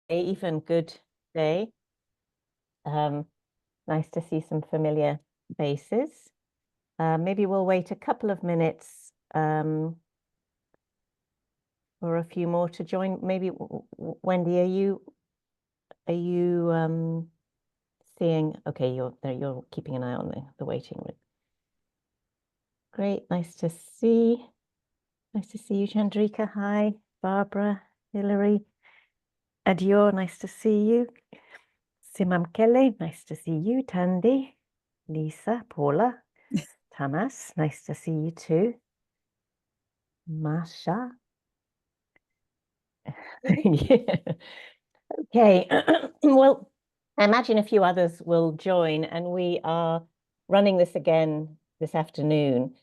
even good day. Nice to see some familiar faces. Maybe we'll wait a couple of minutes for a few more to join. Maybe Wendy, are you seeing? Okay, you're keeping an eye on the waiting room. Great, nice to see you, Chandrika. Hi, Barbara, Hilary, Adio, nice to see you. Simam Kelly, nice to see you. Tandy, Lisa, Paula, Tamas, nice to see you too. Masha. Yeah. Okay, well, I imagine a few others will join, and we are running this again this afternoon.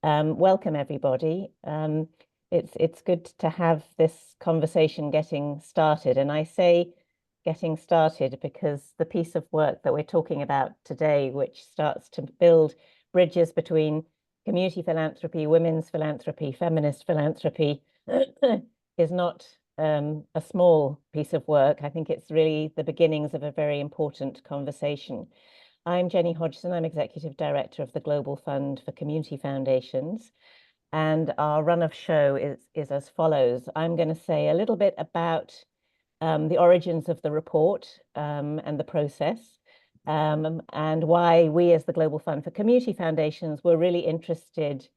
Welcome, everybody. It's good to have this conversation getting started, and I say getting started because the piece of work that we're talking about today, which starts to build bridges between community philanthropy, women's philanthropy, feminist philanthropy, is not a small piece of work. I think it's really the beginnings of a very important conversation. I'm Jenny Hodgson. I'm Executive Director of the Global Fund for Community Foundations. And our run of show is as follows. I'm going to say a little bit about the origins of the report and the process, and why we as the Global Fund for Community Foundations were really interested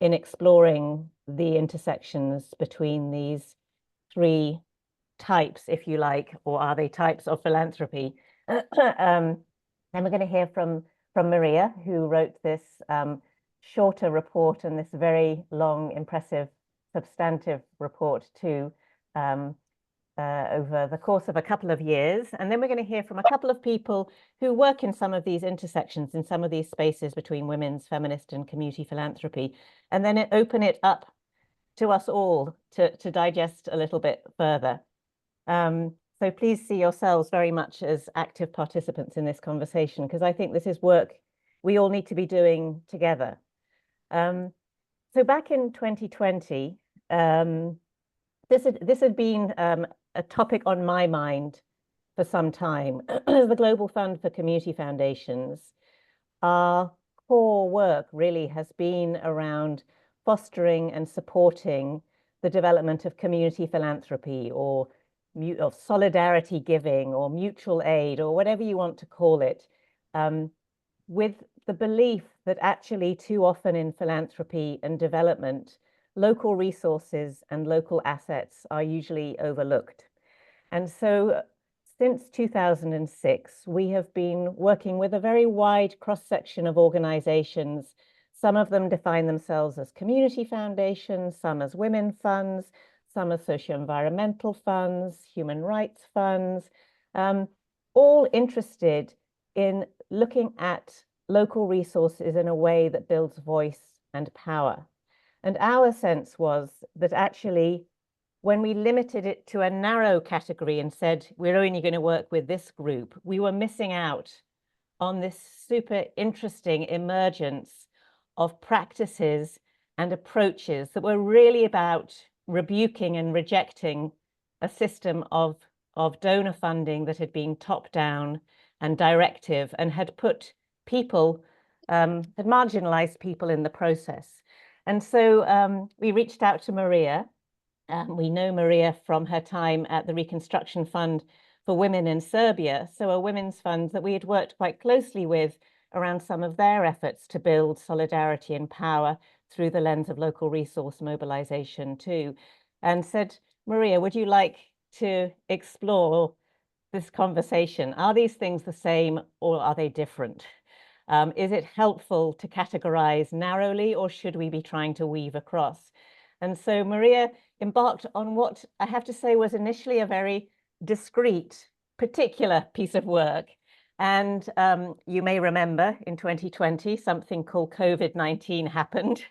in exploring the intersections between these three types, if you like, or are they types of philanthropy? And we're going to hear from Marija, who wrote this shorter report and this very long, impressive, substantive report too, over the course of a couple of years. And then we're going to hear from a couple of people who work in some of these intersections, in some of these spaces between women's, feminist, and community philanthropy, and then open it up to us all to digest a little bit further. So please see yourselves very much as active participants in this conversation, because I think this is work we all need to be doing together. So back in 2020, this had been a topic on my mind for some time. As the Global Fund for Community Foundations, our core work really has been around fostering and supporting the development of community philanthropy, or of solidarity giving, or mutual aid, or whatever you want to call it, with the belief that actually too often in philanthropy and development, local resources and local assets are usually overlooked. And so since 2006, we have been working with a very wide cross-section of organizations. Some of them define themselves as community foundations, some as women funds, some as socio-environmental funds, human rights funds, all interested in looking at local resources in a way that builds voice and power. And our sense was that actually, when we limited it to a narrow category and said, we're only going to work with this group, we were missing out on this super interesting emergence of practices and approaches that were really about rebuking and rejecting a system of donor funding that had been top down and directive and had put people, had marginalized people in the process. And so we reached out to Marija. We know Marija from her time at the Reconstruction Fund for Women in Serbia, so a women's fund that we had worked quite closely with around some of their efforts to build solidarity and power through the lens of local resource mobilization too, and said, Marija, would you like to explore this conversation? Are these things the same or are they different? Is it helpful to categorize narrowly, or should we be trying to weave across? And so Marija embarked on what I have to say was initially a very discrete, particular piece of work. And you may remember in 2020, something called COVID-19 happened,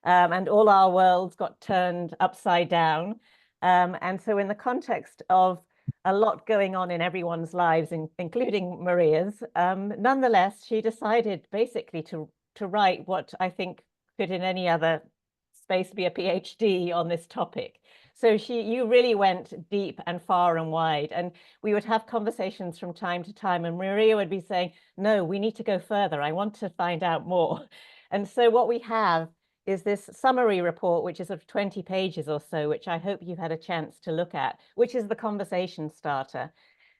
and all our worlds got turned upside down. And so in the context of a lot going on in everyone's lives, including Marija's, nonetheless, she decided basically to write what I think could in any other space be a PhD on this topic. So you really went deep and far and wide. And we would have conversations from time to time, and Marija would be saying, no, we need to go further. I want to find out more. And so what we have is this summary report, which is of 20 pages or so, which I hope you've had a chance to look at, which is the conversation starter.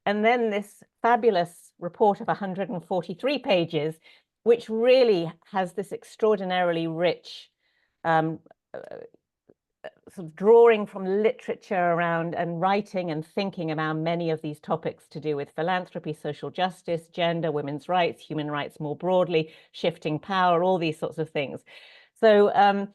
And then this fabulous report of 143 pages, which really has this extraordinarily rich sort of drawing from literature around and writing and thinking around many of these topics to do with philanthropy, social justice, gender, women's rights, human rights more broadly, shifting power, all these sorts of things. So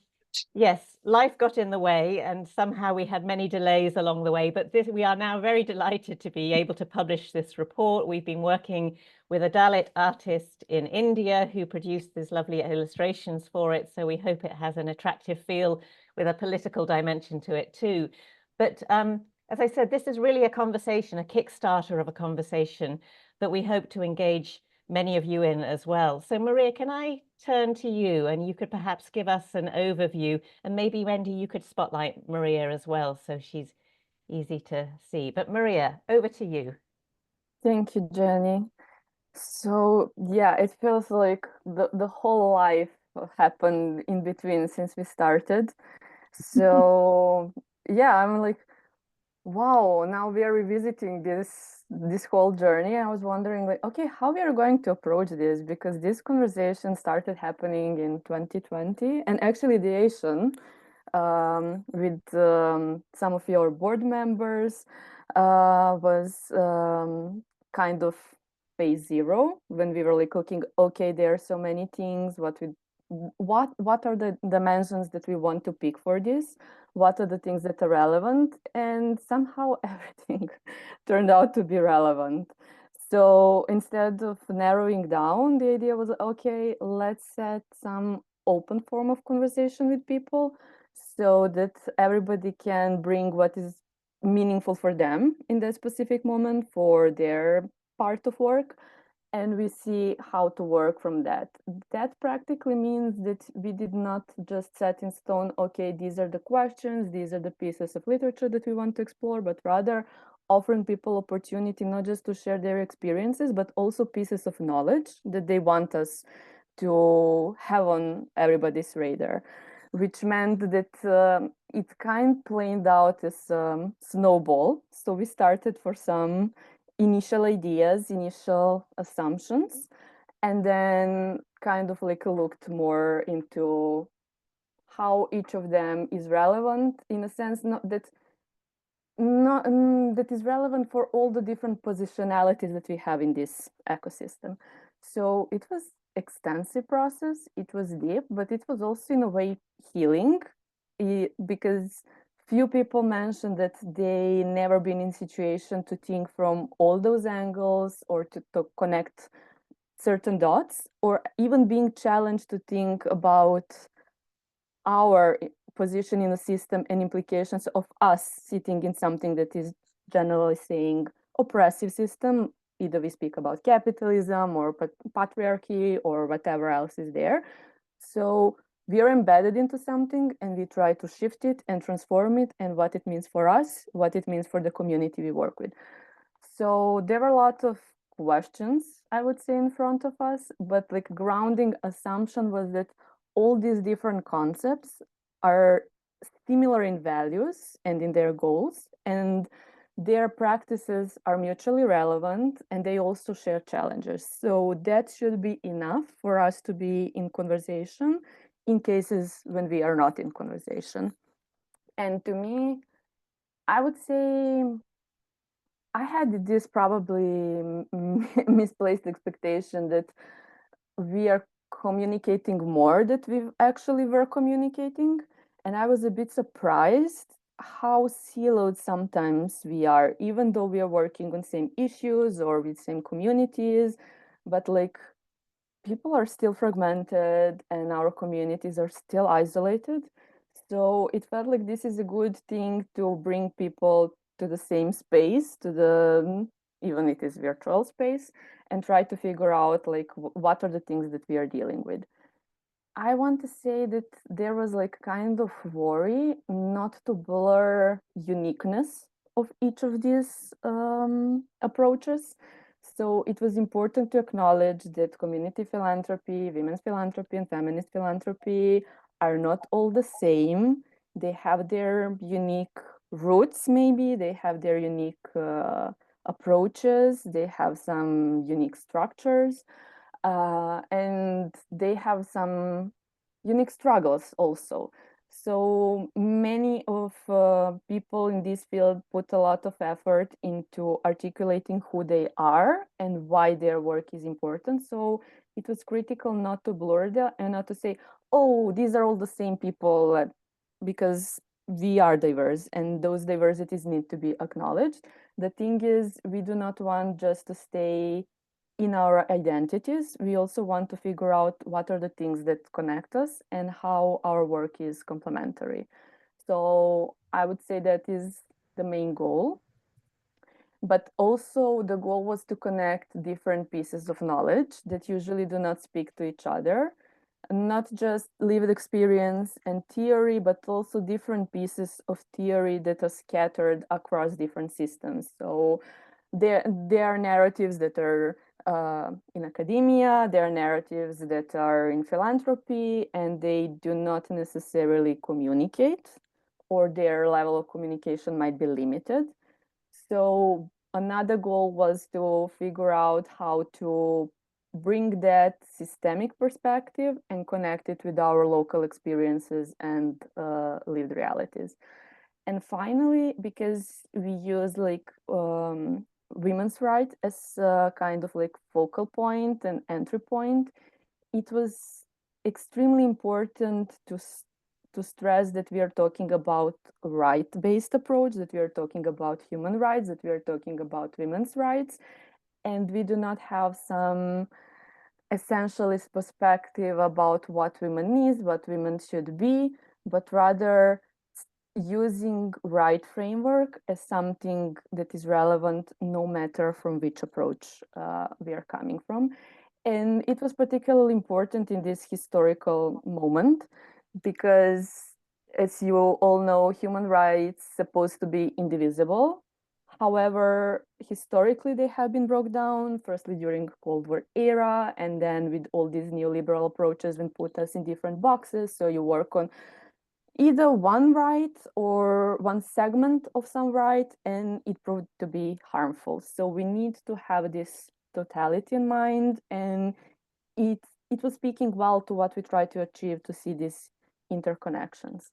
yes, life got in the way, and somehow we had many delays along the way, but we are now very delighted to be able to publish this report. We've been working with a Dalit artist in India who produced these lovely illustrations for it, so we hope it has an attractive feel with a political dimension to it too. But as I said, this is really a conversation, a Kickstarter of a conversation that we hope to engage many of you in as well. So Marija, can I turn to you, and you could perhaps give us an overview, and maybe Wendy, you could spotlight Marija as well, so she's easy to see. But Marija, over to you. Thank you, Jenny. So yeah, it feels like the whole life happened in between since we started. So yeah, I'm like, wow, now we are revisiting this whole journey. I was wondering, like, okay, how we are going to approach this, because this conversation started happening in 2020, and actually the Asian with some of your board members was kind of phase zero, when we were like looking, okay, there are so many things, what are the dimensions that we want to pick for this, what are the things that are relevant, and somehow everything turned out to be relevant. So instead of narrowing down, the idea was, okay, let's set some open form of conversation with people so that everybody can bring what is meaningful for them in that specific moment for their part of work, and we see how to work from that. That practically means that we did not just set in stone, okay, these are the questions, these are the pieces of literature that we want to explore, but rather offering people opportunity not just to share their experiences, but also pieces of knowledge that they want us to have on everybody's radar, which meant that it kind of played out as snowball. So we started for some initial ideas, initial assumptions, and then kind of like looked more into how each of them is relevant, in a sense, that is relevant for all the different positionalities that we have in this ecosystem. So it was extensive process, it was deep, but it was also in a way healing, because few people mentioned that they never been in situation to think from all those angles, or to connect certain dots, or even being challenged to think about our position in the system and implications of us sitting in something that is generally saying oppressive system. Either we speak about capitalism or patriarchy or whatever else is there. So we are embedded into something, and we try to shift it and transform it, and what it means for us, what it means for the community we work with. So there were a lot of questions, I would say, in front of us, but like grounding assumption was that all these different concepts are similar in values and in their goals, and their practices are mutually relevant, and they also share challenges. So that should be enough for us to be in conversation in cases when we are not in conversation. And to me, I would say I had this probably misplaced expectation that we are communicating more than we actually were communicating. And I was a bit surprised how siloed sometimes we are, even though we are working on same issues or with same communities, but like people are still fragmented and our communities are still isolated. So it felt like this is a good thing to bring people to the same space, to the even it is virtual space, and try to figure out like what are the things that we are dealing with. I want to say that there was like kind of worry not to blur uniqueness of each of these approaches. So it was important to acknowledge that community philanthropy, women's philanthropy, and feminist philanthropy are not all the same. They have their unique roots, maybe, they have their unique approaches, they have some unique structures, and they have some unique struggles also. So many of people in this field put a lot of effort into articulating who they are and why their work is important. So it was critical not to blur that and not to say, oh, these are all the same people, because we are diverse and those diversities need to be acknowledged. The thing is, we do not want just to stay in our identities. We also want to figure out what are the things that connect us and how our work is complementary. So I would say that is the main goal. But also the goal was to connect different pieces of knowledge that usually do not speak to each other, not just lived experience and theory, but also different pieces of theory that are scattered across different systems. So there are narratives that are in academia, there are narratives that are in philanthropy, and they do not necessarily communicate, or their level of communication might be limited. So another goal was to figure out how to bring that systemic perspective and connect it with our local experiences and lived realities. And finally, because we use like women's rights as a kind of like focal point and entry point, it was extremely important to stress that we are talking about right-based approach, that we are talking about human rights, that we are talking about women's rights, and we do not have some essentialist perspective about what women need, what women should be, but rather using right framework as something that is relevant no matter from which approach we are coming from. And it was particularly important in this historical moment because, as you all know, human rights supposed to be indivisible. However, historically they have been broken down, firstly during Cold War era, and then with all these neoliberal approaches and put us in different boxes. So you work on either one right or one segment of some right, and it proved to be harmful. So we need to have this totality in mind, and it it was speaking well to what we try to achieve to see these interconnections.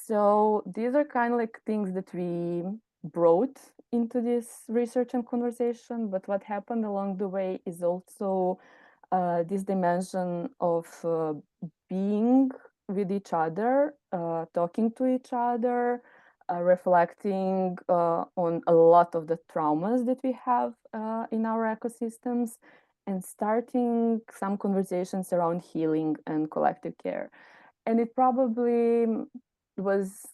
So these are kind of like things that we brought into this research and conversation, but what happened along the way is also this dimension of being with each other, talking to each other, reflecting on a lot of the traumas that we have in our ecosystems, and starting some conversations around healing and collective care. And it probably was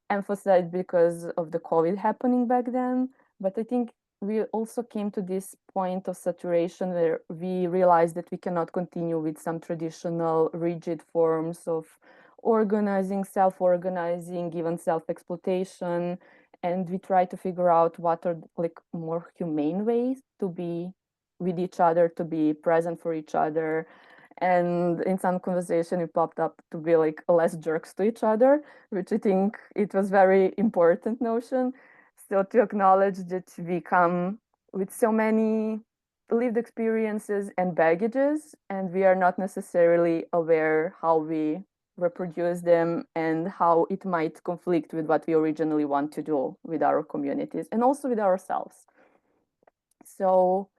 emphasized because of the COVID happening back then. But I think we also came to this point of saturation where we realized that we cannot continue with some traditional rigid forms of organizing, self-organizing, even self-exploitation. And we try to figure out what are like more humane ways to be with each other, to be present for each other. And in some conversation, it popped up to be like less jerks to each other, which I think it was very important notion. So to acknowledge that we come with so many lived experiences and baggages, and we are not necessarily aware how we reproduce them and how it might conflict with what we originally want to do with our communities and also with ourselves. So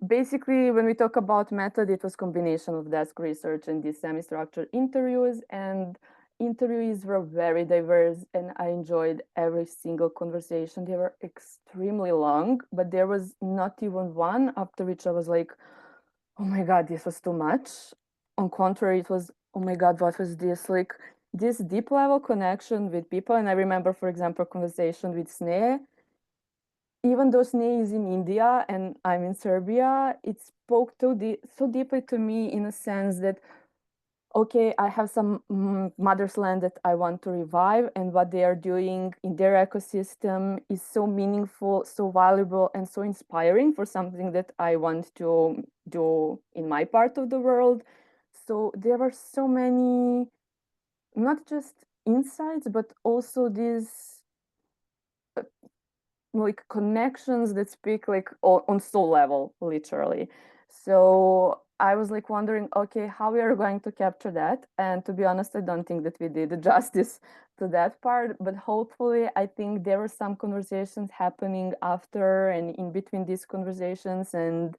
basically, when we talk about method, it was combination of desk research and these semi-structured interviews, and interviews were very diverse, and I enjoyed every single conversation. They were extremely long, but there was not even one after which I was like, oh my God, this was too much. On contrary, it was, oh my God, what was this? Like this deep level connection with people. And I remember, for example, conversation with Sneh, even though Sneh is in India and I'm in Serbia, it spoke so deeply to me in a sense that, okay, I have some mother's land that I want to revive, and what they are doing in their ecosystem is so meaningful, so valuable, and so inspiring for something that I want to do in my part of the world. So there were so many, not just insights, but also these like connections that speak like on soul level, literally. So I was like wondering, okay, how we are going to capture that? And to be honest, I don't think that we did justice to that part, but hopefully I think there were some conversations happening after and in between these conversations, and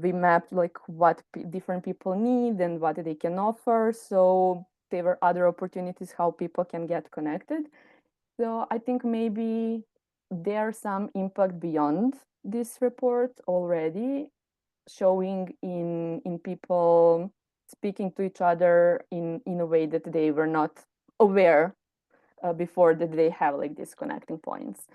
we mapped like what different people need and what they can offer. So there were other opportunities how people can get connected. So I think maybe there's some impact beyond this report already, showing in people speaking to each other in a way that they were not aware before, that they have like these connecting points.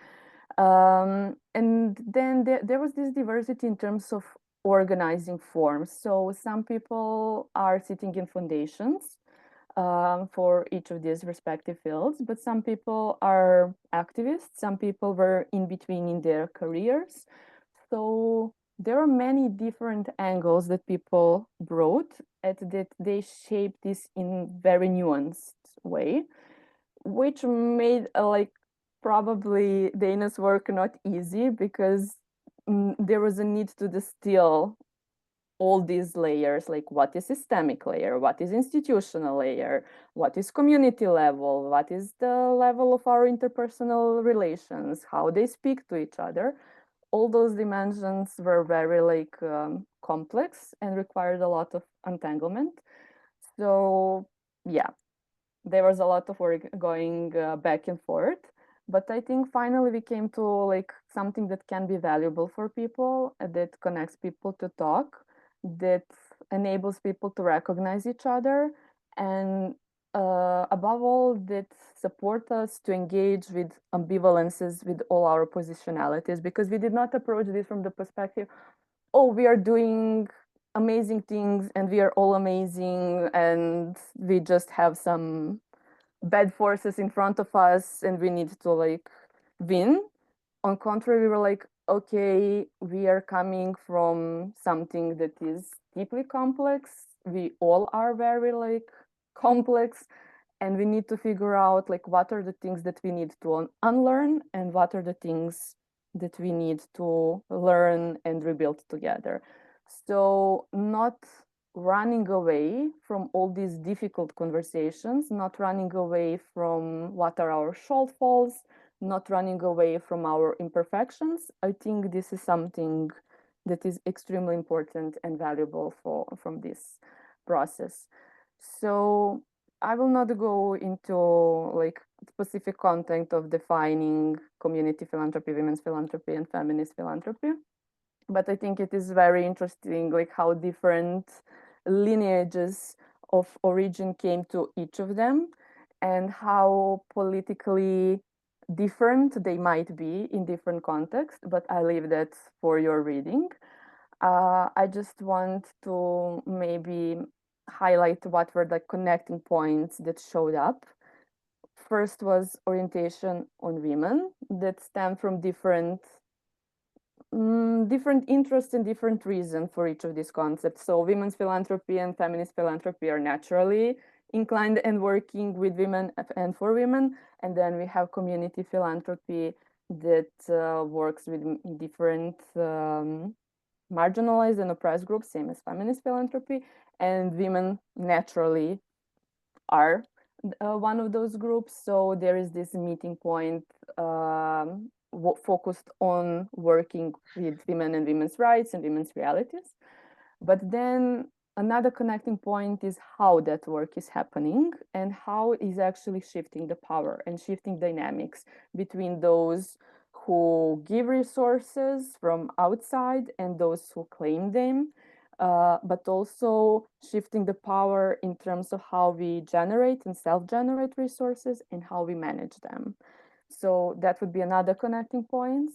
And then there was this diversity in terms of organizing forms. So some people are sitting in foundations for each of these respective fields, but some people are activists, some people were in between in their careers. So there are many different angles that people brought, and that they shaped this in very nuanced way, which made like probably Dana's work not easy, because there was a need to distill all these layers, like what is systemic layer, what is institutional layer, what is community level, what is the level of our interpersonal relations, how they speak to each other. All those dimensions were very like complex and required a lot of entanglement. So yeah, there was a lot of work going back and forth, but I think finally we came to like something that can be valuable for people, that connects people to talk, that enables people to recognize each other, and above all, that support us to engage with ambivalences, with all our positionalities, because we did not approach this from the perspective, oh, we are doing amazing things and we are all amazing and we just have some bad forces in front of us and we need to like win. On contrary, we were like, okay, we are coming from something that is deeply complex. We all are very like complex, and we need to figure out like what are the things that we need to unlearn and what are the things that we need to learn and rebuild together. So not running away from all these difficult conversations, not running away from what are our shortfalls, not running away from our imperfections. I think this is something that is extremely important and valuable from this process. So I will not go into like specific content of defining community philanthropy, women's philanthropy, and feminist philanthropy, but I think it is very interesting like how different lineages of origin came to each of them, and how politically different they might be in different contexts, but I leave that for your reading. I just want to maybe highlight what were the connecting points that showed up. First was orientation on women that stem from different interests and different reasons for each of these concepts. So women's philanthropy and feminist philanthropy are naturally inclined and working with women and for women. And then we have community philanthropy that works with different marginalized and oppressed groups, same as feminist philanthropy. And women naturally are one of those groups. So there is this meeting point focused on working with women and women's rights and women's realities. But then another connecting point is how that work is happening and how it is actually shifting the power and shifting dynamics between those who give resources from outside and those who claim them, but also shifting the power in terms of how we generate and self-generate resources and how we manage them. So that would be another connecting point.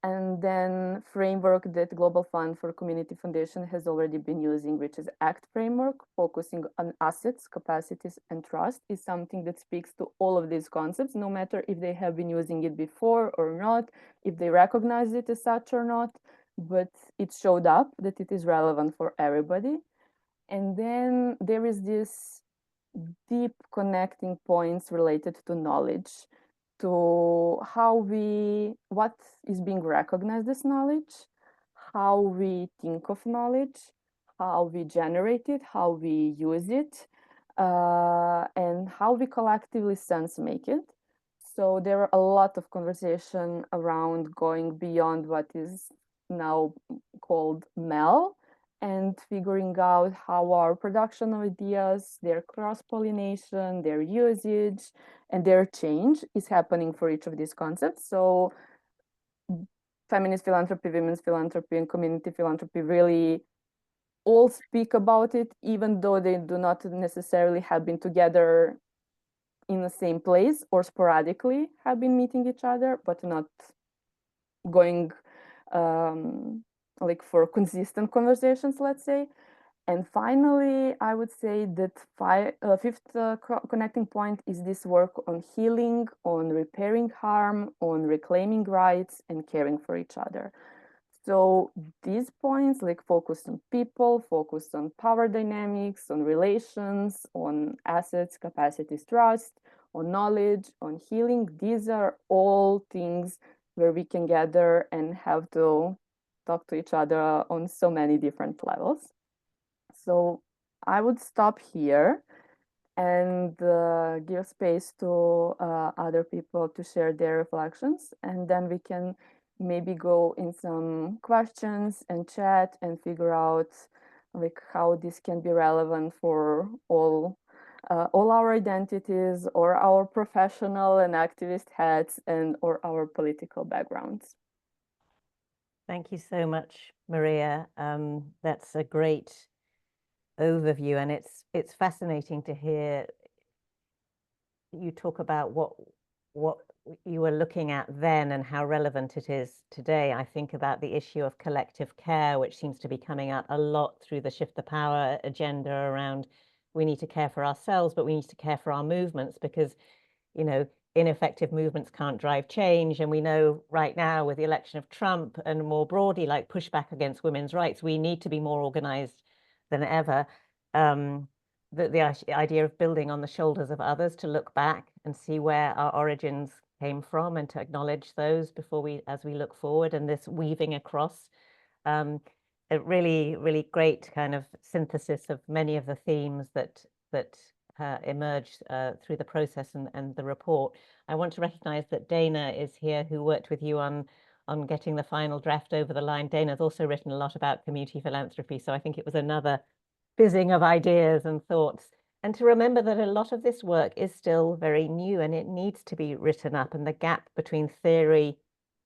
and then framework that Global Fund for Community Foundation has already been using, which is ACT framework, focusing on assets, capacities, and trust, is something that speaks to all of these concepts, no matter if they have been using it before or not, if they recognize it as such or not, but it showed up that it is relevant for everybody. And then there is this deep connecting points related to knowledge, to what is being recognized as knowledge, how we think of knowledge, how we generate it, how we use it, and how we collectively sense make it. So there are a lot of conversation around going beyond what is now called MEL, and figuring out how our production of ideas, their cross-pollination, their usage, and their change is happening for each of these concepts. So feminist philanthropy, women's philanthropy, and community philanthropy really all speak about it, even though they do not necessarily have been together in the same place, or sporadically have been meeting each other, but not going like for consistent conversations, let's say. And finally, I would say that fifth connecting point is this work on healing, on repairing harm, on reclaiming rights, and caring for each other. So these points, like focus on people, focus on power dynamics, on relations, on assets, capacities, trust, on knowledge, on healing, these are all things where we can gather and have to talk to each other on so many different levels. So I would stop here and give space to other people to share their reflections, and then we can maybe go in some questions and chat and figure out like how this can be relevant for all our identities, or our professional and activist hats, and or our political backgrounds. Thank you so much, Marija. That's a great overview, and it's fascinating to hear you talk about what you were looking at then and how relevant it is today. I think about the issue of collective care, which seems to be coming out a lot through the Shift the Power agenda around we need to care for ourselves, but we need to care for our movements, because, you know, ineffective movements can't drive change. And we know right now with the election of Trump and more broadly, like pushback against women's rights, we need to be more organized than ever. The idea of building on the shoulders of others, to look back and see where our origins came from and to acknowledge those as we look forward, and this weaving across, a really, really great kind of synthesis of many of the themes that emerged through the process and the report. I want to recognize that Dana is here, who worked with you on getting the final draft over the line. Dana's also written a lot about community philanthropy, so I think it was another fizzing of ideas and thoughts. And to remember that a lot of this work is still very new and it needs to be written up, and the gap between theory,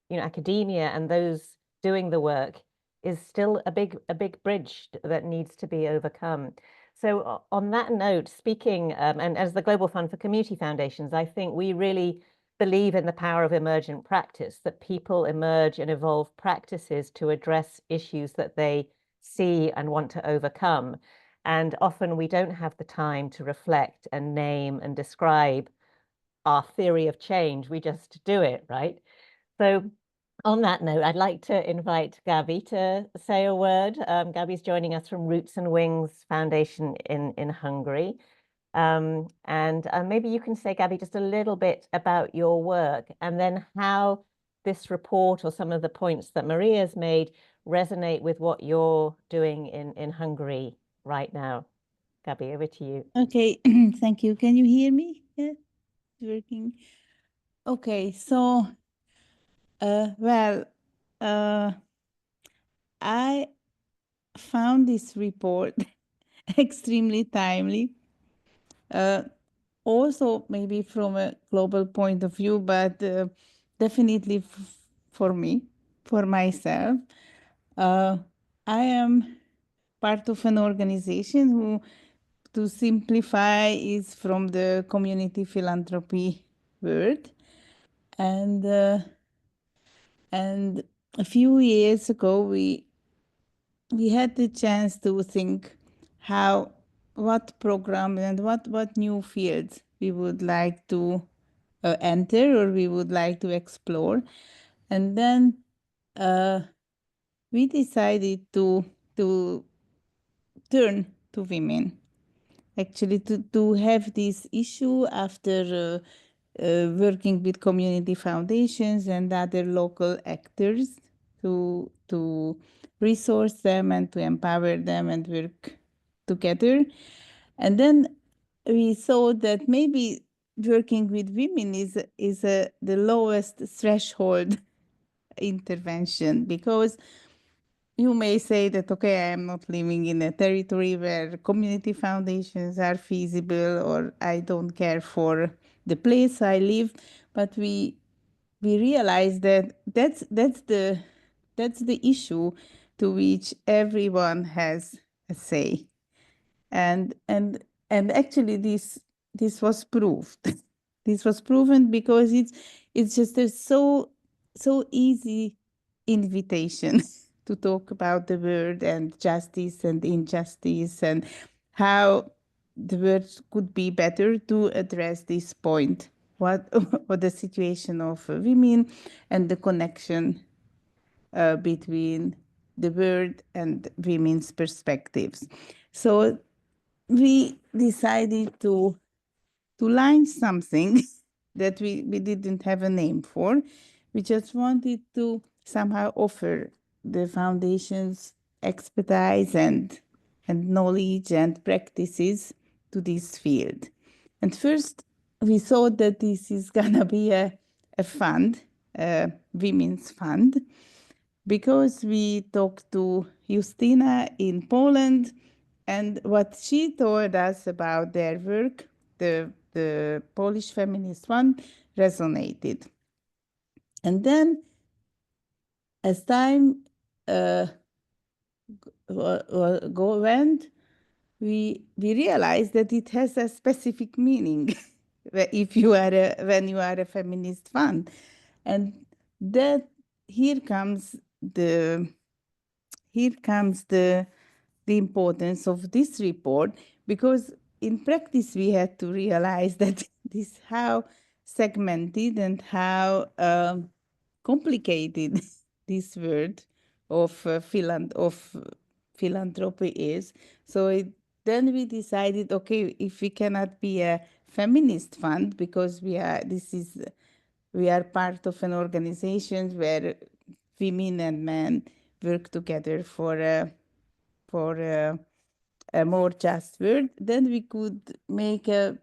you know, academia and those doing the work is still a big bridge that needs to be overcome. So on that note, speaking, and as the Global Fund for Community Foundations, I think we really believe in the power of emergent practice, that people emerge and evolve practices to address issues that they see and want to overcome. And often we don't have the time to reflect and name and describe our theory of change. We just do it, right? So on that note, I'd like to invite Gabi to say a word. Gabi's joining us from Roots and Wings Foundation in Hungary. And maybe you can say, Gabi, just a little bit about your work, and then how this report or some of the points that Marija's made resonate with what you're doing in Hungary right now. Gabi, over to you. Okay, thank you. Can you hear me? Yeah, it's working. Okay, so, I found this report extremely timely. Also, maybe from a global point of view, but definitely for me, for myself. I am part of an organization who, to simplify, is from the community philanthropy world. And a few years ago, we had the chance to think what program and what new fields we would like to enter or we would like to explore. And then we decided to turn to women, actually to have this issue after working with community foundations and other local actors to resource them and to empower them and work together. And then we saw that maybe working with women is the lowest threshold intervention, because you may say that, okay, I am not living in a territory where community foundations are feasible, or I don't care for the place I live. But we realize that that's the issue to which everyone has a say. And actually this was proved. This was proven because it's just a so easy invitation to talk about the world and justice and injustice and how the world could be better to address this point, what the situation of women and the connection between the world and women's perspectives. So we decided to launch something that we didn't have a name for. We just wanted to somehow offer the foundation's expertise and knowledge and practices to this field. And first, we thought that this is gonna be a fund, a women's fund, because we talked to Justina in Poland, and what she told us about their work, the Polish feminist one, resonated. And then, as time went, we realized that it has a specific meaning if you are when you are a feminist fund, and that here comes the importance of this report, because in practice we had to realize that this how segmented and how complicated this word of philanthropy is. So then we decided, okay, if we cannot be a feminist fund, because we are part of an organization where women and men work together for a more just world, then we could make a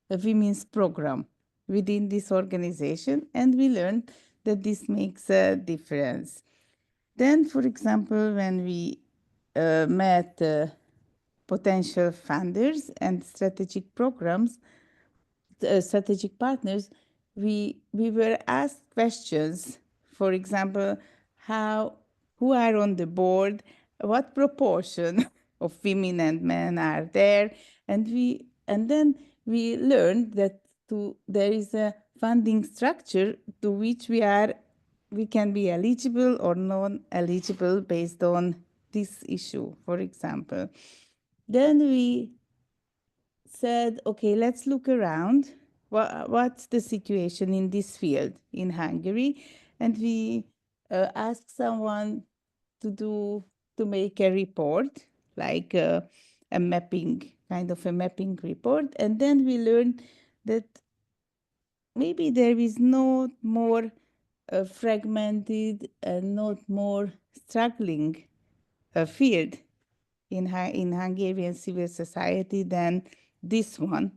women's program within this organization, and we learned that this makes a difference. Then, for example, when we met potential funders and strategic partners, we were asked questions. For example, who are on the board, what proportion of women and men are there, and then we learned that there is a funding structure to which we can be eligible or non-eligible based on this issue, for example. Then we said, okay, let's look around. What's the situation in this field in Hungary? And we asked someone to make a report, like a mapping, kind of a mapping report. And then we learned that maybe there is no more fragmented and not more struggling field in Hungarian civil society than this one.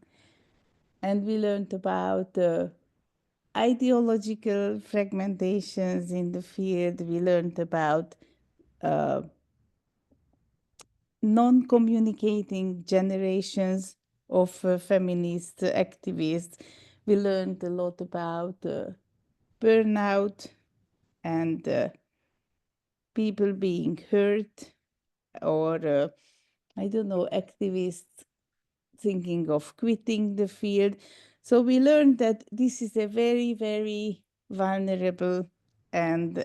And we learned about ideological fragmentations in the field. We learned about non-communicating generations of feminist activists. We learned a lot about burnout and people being hurt, or I don't know, activists thinking of quitting the field. So we learned that this is a very, very vulnerable and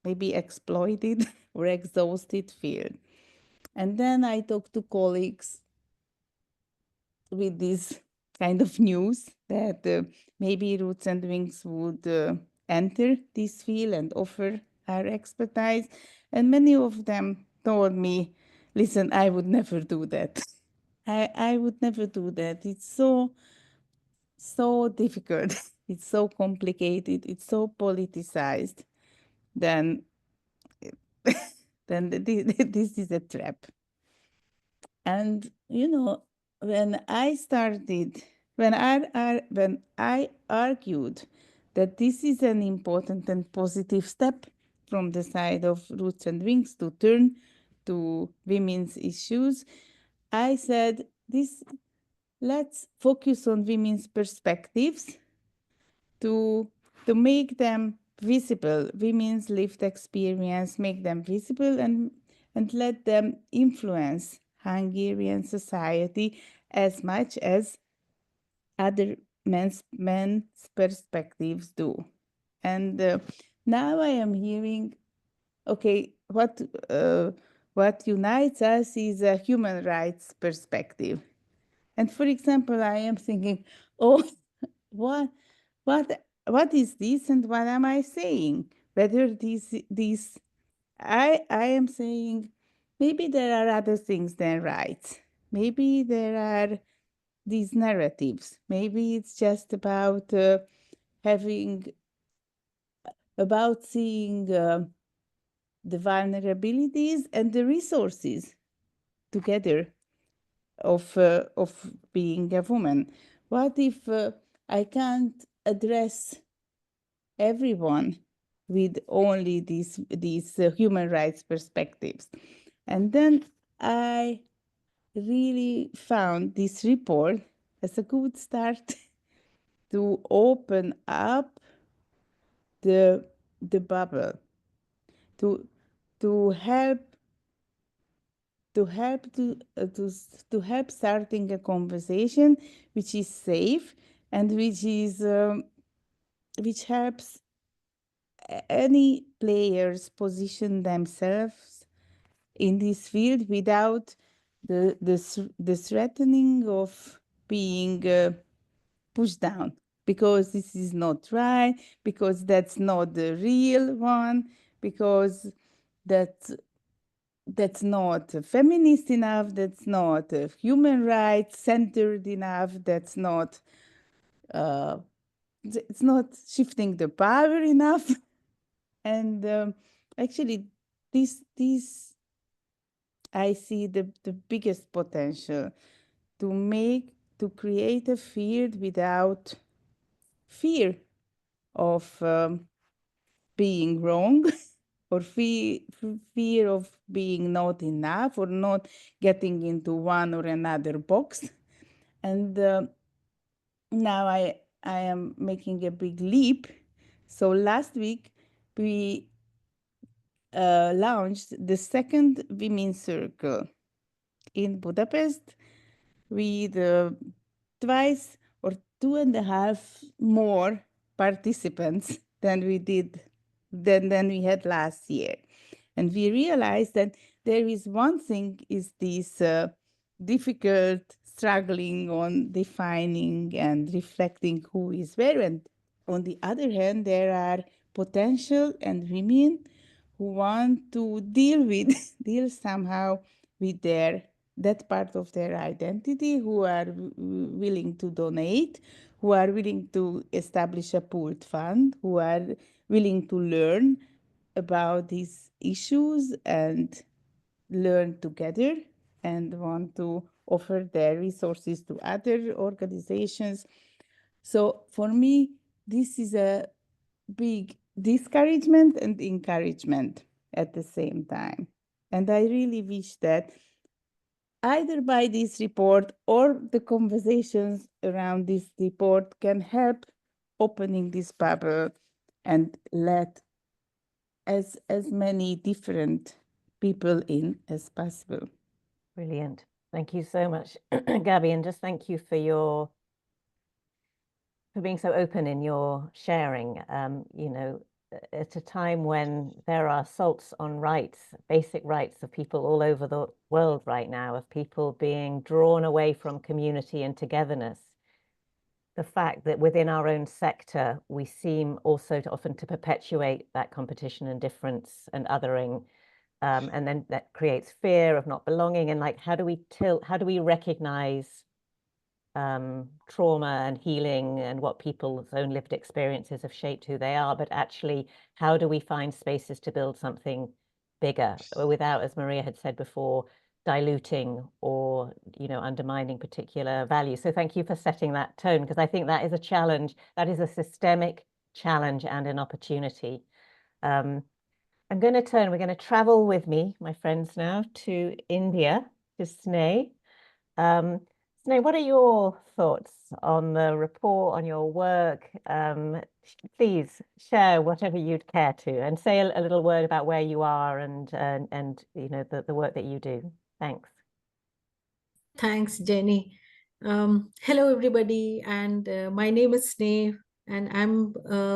maybe exploited or exhausted field. And then I talked to colleagues with this kind of news that maybe Roots and Wings would enter this field and offer our expertise. And many of them told me, listen, I would never do that. I would never do that. It's so difficult. It's so complicated. It's so politicized. Then, then this is a trap. And when I started, when I argued that this is an important and positive step from the side of Roots and Wings to turn to women's issues, I said, let's focus on women's perspectives to make them visible, women's lived experience, make them visible and let them influence Hungarian society as much as other men's perspectives do. And now I am hearing, okay, what unites us is a human rights perspective. And for example, I am thinking, oh, what is this and what am I saying? Whether these I am saying maybe there are other things than rights. Maybe there are these narratives. Maybe it's just about seeing the vulnerabilities and the resources together of being a woman. What if I can't address everyone with only these human rights perspectives? And then I really found this report as a good start to open up the bubble, to help starting a conversation which is safe and which helps any players position themselves in this field without the threatening of being pushed down, because this is not right, because that's not the real one, because that's not feminist enough, that's not human rights centered enough, that's not it's not shifting the power enough. And actually this I see the biggest potential to create a field without fear of being wrong or fear of being not enough or not getting into one or another box. And now I am making a big leap. So last week we launched the second Women's Circle in Budapest with twice or 2.5 more participants than we had last year. And we realized that there is one thing is this difficult struggling on defining and reflecting who is where. And on the other hand, there are potential and women who want to deal somehow with that part of their identity, who are willing to donate, who are willing to establish a pooled fund, who are willing to learn about these issues and learn together and want to offer their resources to other organizations. So for me, this is a big discouragement and encouragement at the same time. And I really wish that either by this report or the conversations around this report can help opening this bubble and let as many different people in as possible. Brilliant. Thank you so much, Gabby, and just thank you for being so open in your sharing. at a time when there are assaults on rights, basic rights of people all over the world right now, of people being drawn away from community and togetherness. The fact that within our own sector, we seem also often to perpetuate that competition and difference and othering. And then that creates fear of not belonging. And like, how do we recognize trauma and healing and what people's own lived experiences have shaped who they are, but actually, how do we find spaces to build something bigger without, as Maria had said before, diluting or, you know, undermining particular values? So thank you for setting that tone, because I think that is a challenge, that is a systemic challenge and an opportunity. We're going to travel with me, my friends, now to India, to Sneh. Sneh, what are your thoughts on the report, on your work? Please share whatever you'd care to, and say a little word about where you are and you know, the work that you do. Thanks. Thanks, Jenny. Hello, everybody, and my name is Sneh, and I'm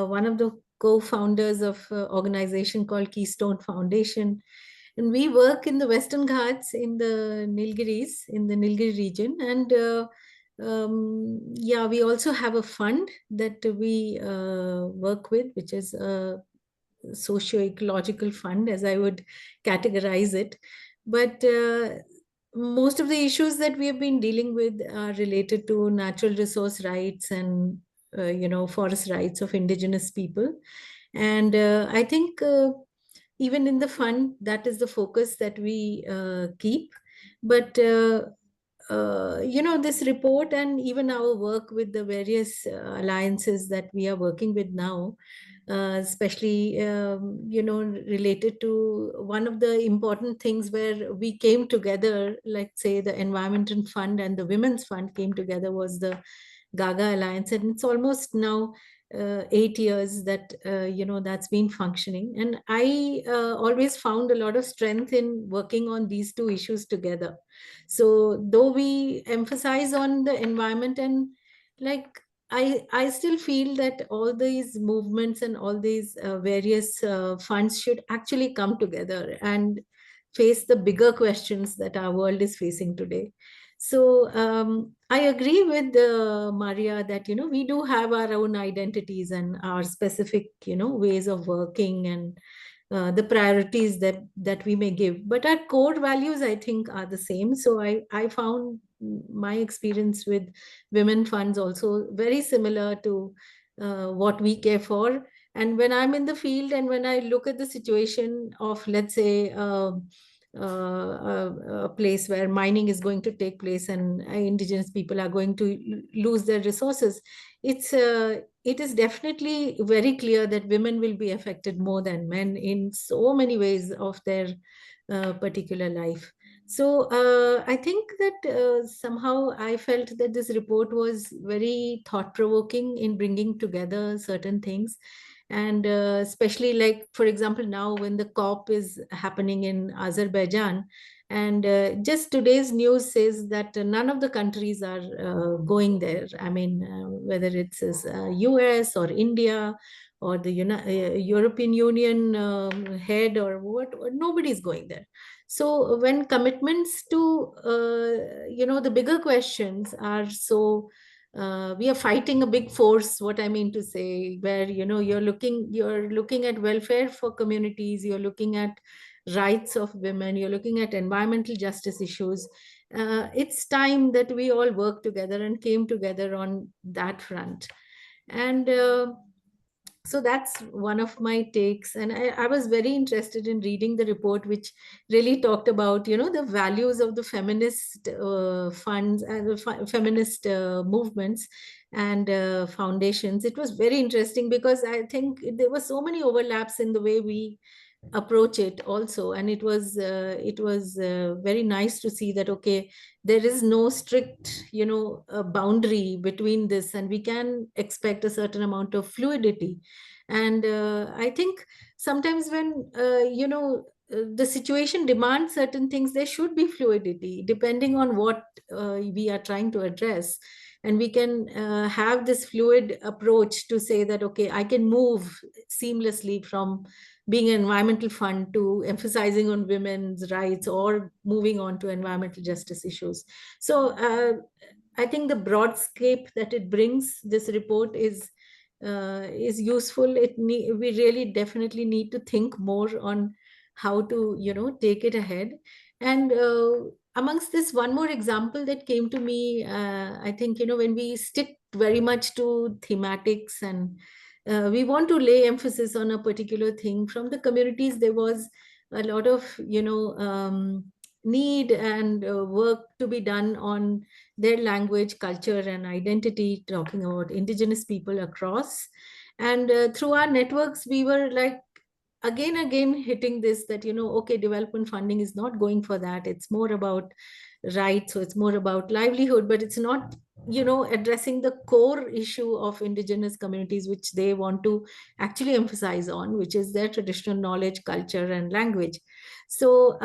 one of the co-founders of an organization called Keystone Foundation. And we work in the Western Ghats in the Nilgiris, in the Nilgiri region. And yeah, we also have a fund that we work with, which is a socio-ecological fund, as I would categorize it. But most of the issues that we have been dealing with are related to natural resource rights and you know, forest rights of indigenous people. And I think even in the fund, that is the focus that we keep. But you know, this report and even our work with the various alliances that we are working with now, especially you know, related to one of the important things where we came together, like say the Environmental Fund and the Women's Fund came together, was the Gaga Alliance. And it's almost now 8 years that you know, that's been functioning. And I always found a lot of strength in working on these two issues together. So though we emphasize on the environment, and like I still feel that all these movements and all these various funds should actually come together and face the bigger questions that our world is facing today. So I agree with Marija that, you know, we do have our own identities and our specific, you know, ways of working and the priorities that we may give, but our core values, I think, are the same. So I found my experience with women funds also very similar to what we care for. And when I'm in the field and when I look at the situation of, let's say, a place where mining is going to take place and indigenous people are going to lose their resources, it is definitely very clear that women will be affected more than men in so many ways of their particular life. So I think that somehow I felt that this report was very thought-provoking in bringing together certain things. And especially, like, for example, now when the COP is happening in Azerbaijan, and just today's news says that none of the countries are going there. I mean, whether it's US or India or the European Union head or what, nobody's going there. So when commitments to, you know, the bigger questions are so, we are fighting a big force, what I mean to say, where, you know, you're looking at welfare for communities, you're looking at rights of women, you're looking at environmental justice issues. It's time that we all work together and came together on that front. And so that's one of my takes. And I was very interested in reading the report, which really talked about, you know, the values of the feminist funds and the feminist movements and foundations. It was very interesting because I think there were so many overlaps in the way we approach it also. And it was very nice to see that, okay, there is no strict, you know, boundary between this, and we can expect a certain amount of fluidity. And I think sometimes when you know, the situation demands certain things, there should be fluidity depending on what we are trying to address. and we can have this fluid approach to say that, okay, I can move seamlessly from being an environmental fund to emphasizing on women's rights or moving on to environmental justice issues. So I think the broad scope that it brings, this report, is useful. We really definitely need to think more on how to, take it ahead. And amongst this, one more example that came to me, I think, when we stick very much to thematics and we want to lay emphasis on a particular thing, from the communities, there was a lot of, need and work to be done on their language, culture, and identity, talking about indigenous people across. And through our networks, we were like, again hitting this, that, okay, development funding is not going for that. It's more about rights, so it's more about livelihood, but it's not, addressing the core issue of indigenous communities, which they want to actually emphasize on, which is their traditional knowledge, culture, and language. So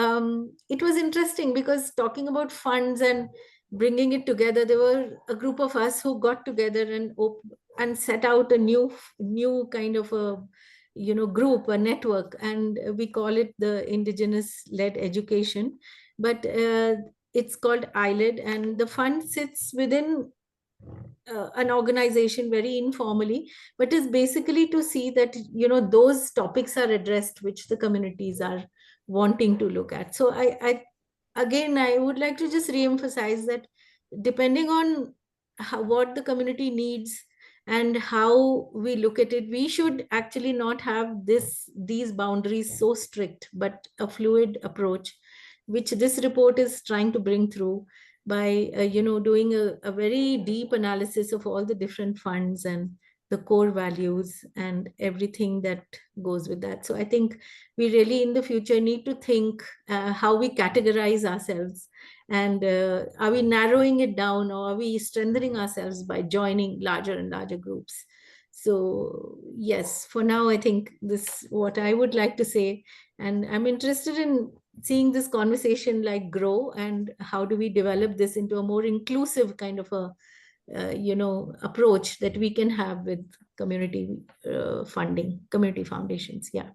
it was interesting, because talking about funds and bringing it together, there were a group of us who got together and set out a new kind of a group, a network, and we call it the indigenous led education, but it's called ILED, and the fund sits within an organization very informally, but is basically to see that those topics are addressed which the communities are wanting to look at. So I would like to just re-emphasize that depending on what the community needs and how we look at it, we should actually not have these boundaries so strict, but a fluid approach, which this report is trying to bring through by doing a very deep analysis of all the different funds and the core values and everything that goes with that. So I think we really in the future need to think how we categorize ourselves, and are we narrowing it down, or are we strengthening ourselves by joining larger and larger groups? So yes, for now, I think this what I would like to say, and I'm interested in seeing this conversation like grow, and how do we develop this into a more inclusive kind of a approach that we can have with community funding, community foundations. Yeah,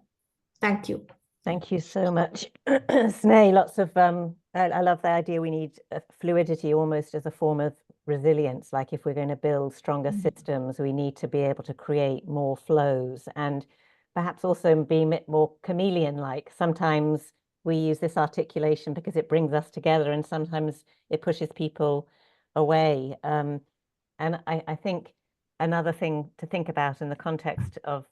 thank you. Thank you so much, Sneh. Lots of I love the idea we need fluidity almost as a form of resilience. Like if we're going to build stronger systems, we need to be able to create more flows, and perhaps also be a bit more chameleon-like. Sometimes we use this articulation because it brings us together, and sometimes it pushes people away. And I think another thing to think about in the context of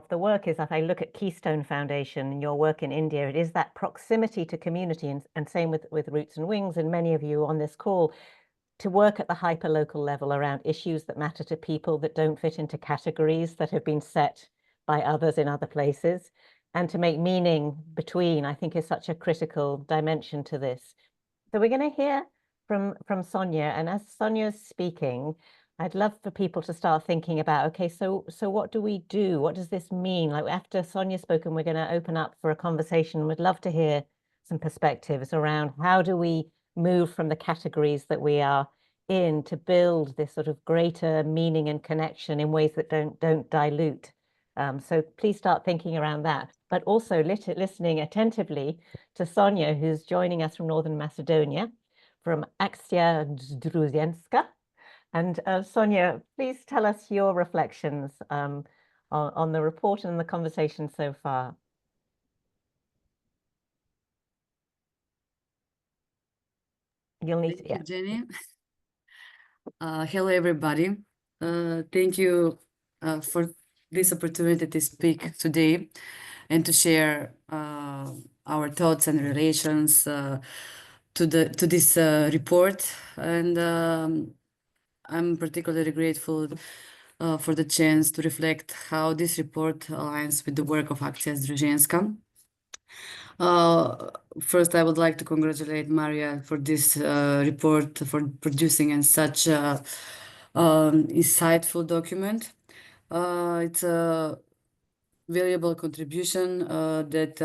the work is that I look at Keystone Foundation and your work in India, it is that proximity to community, and same with Roots and Wings, and many of you on this call, to work at the hyper-local level around issues that matter to people that don't fit into categories that have been set by others in other places, and to make meaning between, I think, is such a critical dimension to this. So we're going to hear from Sonia, and as Sonia's speaking, I'd love for people to start thinking about, okay, so what do we do? What does this mean? Like after Sonia's spoken, we're going to open up for a conversation. We'd love to hear some perspectives around how do we move from the categories that we are in to build this sort of greater meaning and connection in ways that don't dilute. So please start thinking around that, but also listening attentively to Sonia, who's joining us from Northern Macedonia, from Akcija Zdruzhenska. And Sonia, please tell us your reflections on the report and the conversation so far. You'll need Thank you, Jenny. Hello, everybody. Thank you for this opportunity to speak today and to share our thoughts and relations to this report. And I'm particularly grateful for the chance to reflect how this report aligns with the work of Akcija Zdruzhenska. First, I would like to congratulate Marija for this report, for producing in such a insightful document. It's a valuable contribution that,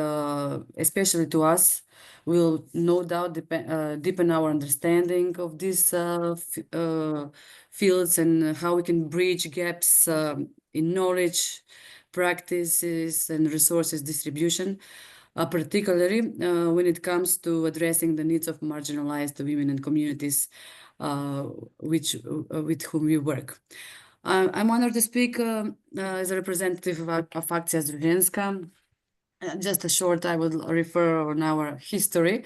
especially to us, will no doubt deepen our understanding of these fields and how we can bridge gaps in knowledge, practices, and resources distribution, particularly when it comes to addressing the needs of marginalized women and communities with whom we work. I'm honored to speak as a representative of Akcija Zdruzhenska. Just a short, I would refer on our history.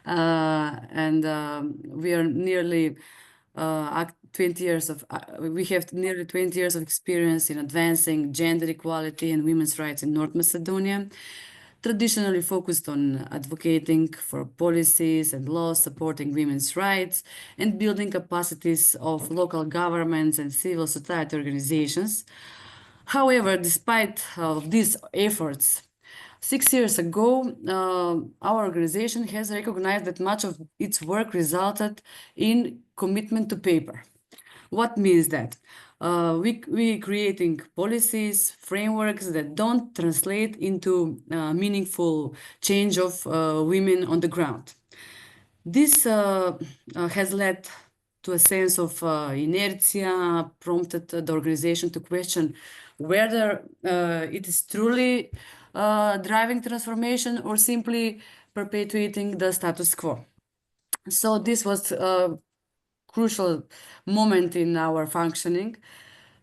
And we are nearly 20 years of, we have nearly 20 years of experience in advancing gender equality and women's rights in North Macedonia, traditionally focused on advocating for policies and laws supporting women's rights and building capacities of local governments and civil society organizations. However, despite these efforts, 6 years ago, our organization has recognized that much of its work resulted in commitment to paper. What means that? We creating policies, frameworks that don't translate into meaningful change of women on the ground. This has led to a sense of inertia, prompted the organization to question whether it is truly driving transformation or simply perpetuating the status quo. So this was a crucial moment in our functioning.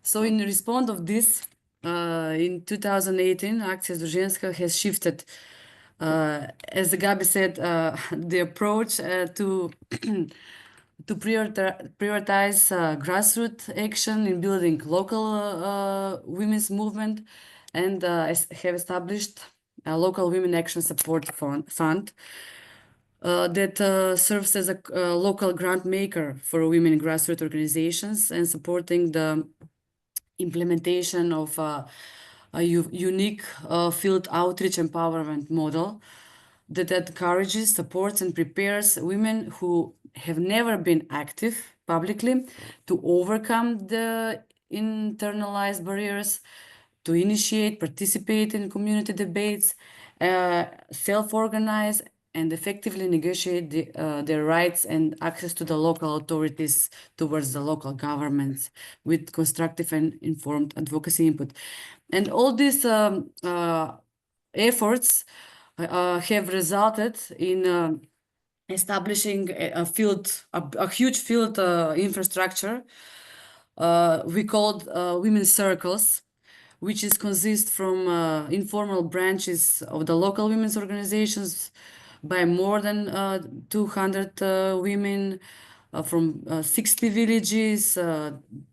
So in response of this, in 2018, Akcija Zdruzhenska has shifted, as Gabi said, the approach to prioritize grassroots action in building local women's movement, and have established a local women action support fund that serves as a local grant maker for women grassroots organizations and supporting the implementation of a unique field outreach empowerment model that encourages, supports, and prepares women who have never been active publicly to overcome the internalized barriers, to initiate, participate in community debates, self-organize, and effectively negotiate their rights and access to the local authorities towards the local governments with constructive and informed advocacy input. And all these efforts have resulted in establishing a huge field infrastructure we called women's circles, which consist from informal branches of the local women's organizations by more than 200 women from 60 villages,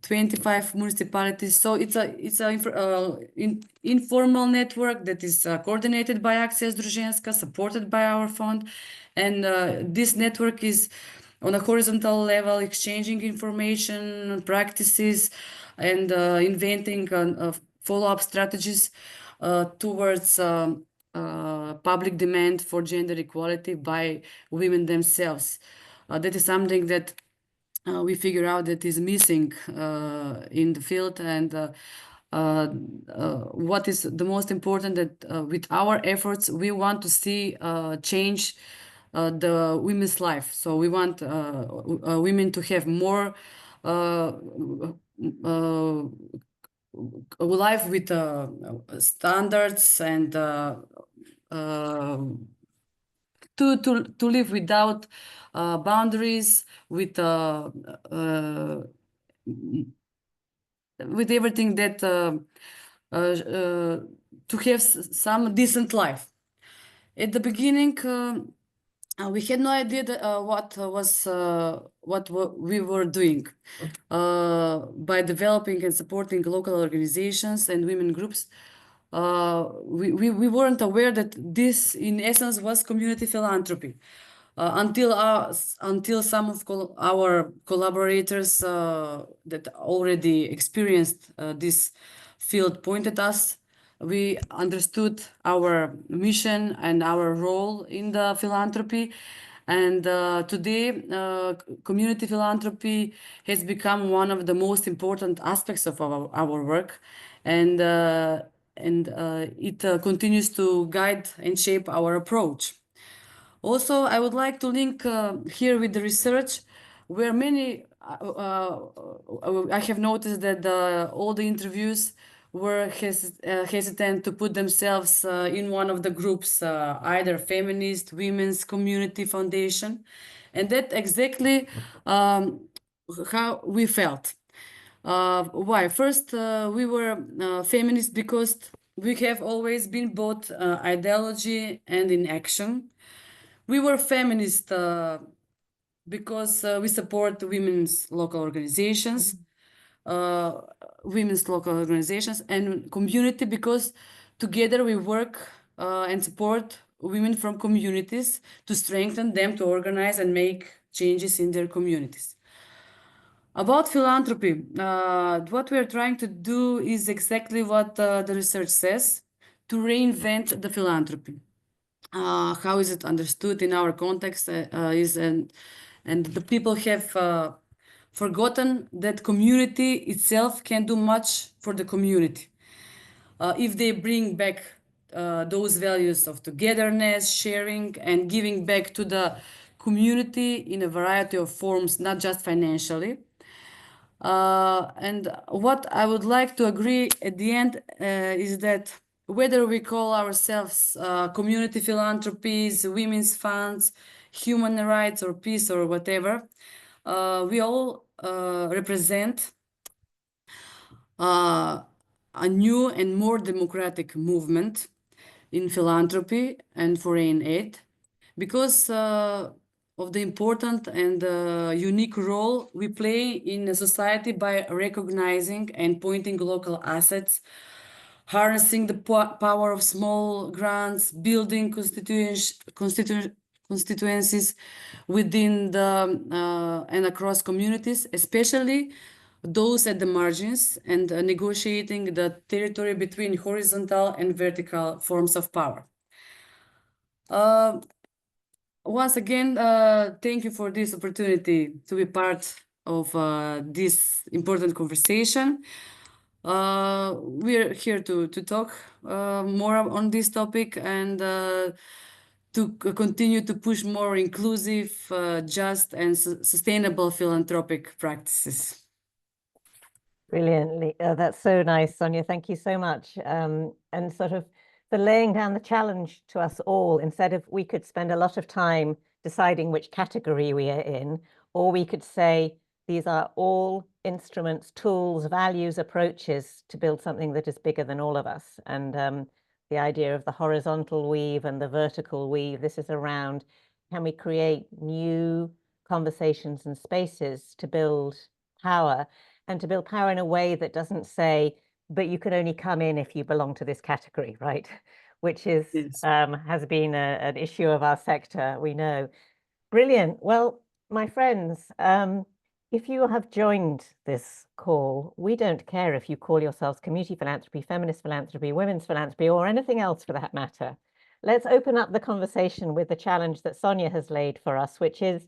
25 municipalities. So it's an informal network that is coordinated by Akcija Zdruzhenska, supported by our fund. And this network is on a horizontal level, exchanging information, practices, and inventing follow-up strategies towards public demand for gender equality by women themselves. That is something that we figure out that is missing in the field, and what is the most important, that with our efforts we want to see change the women's life. So we want women to have more life with standards and to live without boundaries, with everything that to have some decent life. At the beginning, we had no idea what we were doing by developing and supporting local organizations and women groups. We weren't aware that this, in essence, was community philanthropy. Until some of our collaborators that already experienced this field pointed us, we understood our mission and our role in the philanthropy. And today, community philanthropy has become one of the most important aspects of our work, and it continues to guide and shape our approach. Also, I would like to link here with the research where many, I have noticed that all the interviews were hesitant to put themselves in one of the groups, either feminist, women's community foundation. And that exactly how we felt. Why? First, we were feminist because we have always been both ideology and in action. We were feminist because we support women's local organizations, and community because together we work and support women from communities to strengthen them to organize and make changes in their communities. About philanthropy, what we are trying to do is exactly what the research says, to reinvent the philanthropy. How is it understood in our context and the people have forgotten that community itself can do much for the community. If they bring back those values of togetherness, sharing, and giving back to the community in a variety of forms, not just financially. And what I would like to agree at the end is that whether we call ourselves community philanthropies, women's funds, human rights or peace or whatever, we all represent a new and more democratic movement in philanthropy and foreign aid because of the important and unique role we play in a society by recognizing and pointing local assets, harnessing the power of small grants, building constituencies within the and across communities, especially those at the margins, and negotiating the territory between horizontal and vertical forms of power. Once again, thank you for this opportunity to be part of this important conversation. We're here to talk more on this topic and to continue to push more inclusive, just and sustainable philanthropic practices. Brilliantly. That's so nice, Sonia. Thank you so much. And sort of for laying down the challenge to us all, instead of we could spend a lot of time deciding which category we are in, or we could say these are all instruments, tools, values, approaches to build something that is bigger than all of us. And the idea of the horizontal weave and the vertical weave, this is around, can we create new conversations and spaces to build power? And to build power in a way that doesn't say, but you can only come in if you belong to this category, right? Which is Yes. has been an issue of our sector, we know. Brilliant. Well, my friends, if you have joined this call, we don't care if you call yourselves community philanthropy, feminist philanthropy, women's philanthropy, or anything else for that matter. Let's open up the conversation with the challenge that Sonia has laid for us, which is,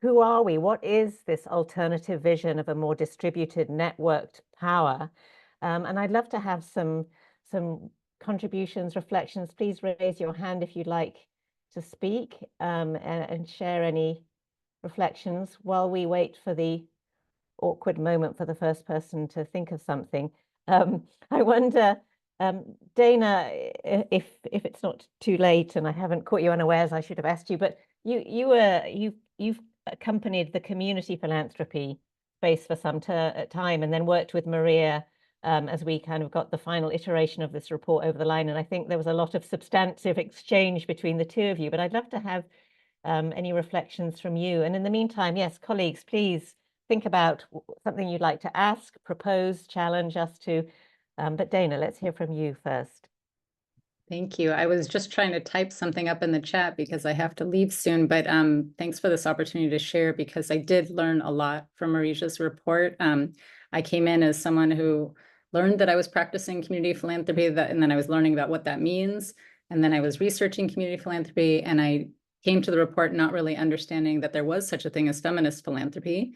who are we? What is this alternative vision of a more distributed, networked power? And I'd love to have some contributions, reflections. Please raise your hand if you'd like to speak and share any reflections while we wait for the awkward moment for the first person to think of something. I wonder, Dana, if it's not too late and I haven't caught you unawares, I should have asked you, but you've accompanied the community philanthropy space for some time and then worked with Marija as we kind of got the final iteration of this report over the line. And I think there was a lot of substantive exchange between the two of you, but I'd love to have any reflections from you. And in the meantime, yes, colleagues, please think about something you'd like to ask, propose, challenge us to. But Dana, let's hear from you first. Thank you. I was just trying to type something up in the chat because I have to leave soon, but thanks for this opportunity to share because I did learn a lot from Marija's report. I came in as someone who learned that I was practicing community philanthropy, and then I was learning about what that means. And then I was researching community philanthropy, and I came to the report not really understanding that there was such a thing as feminist philanthropy.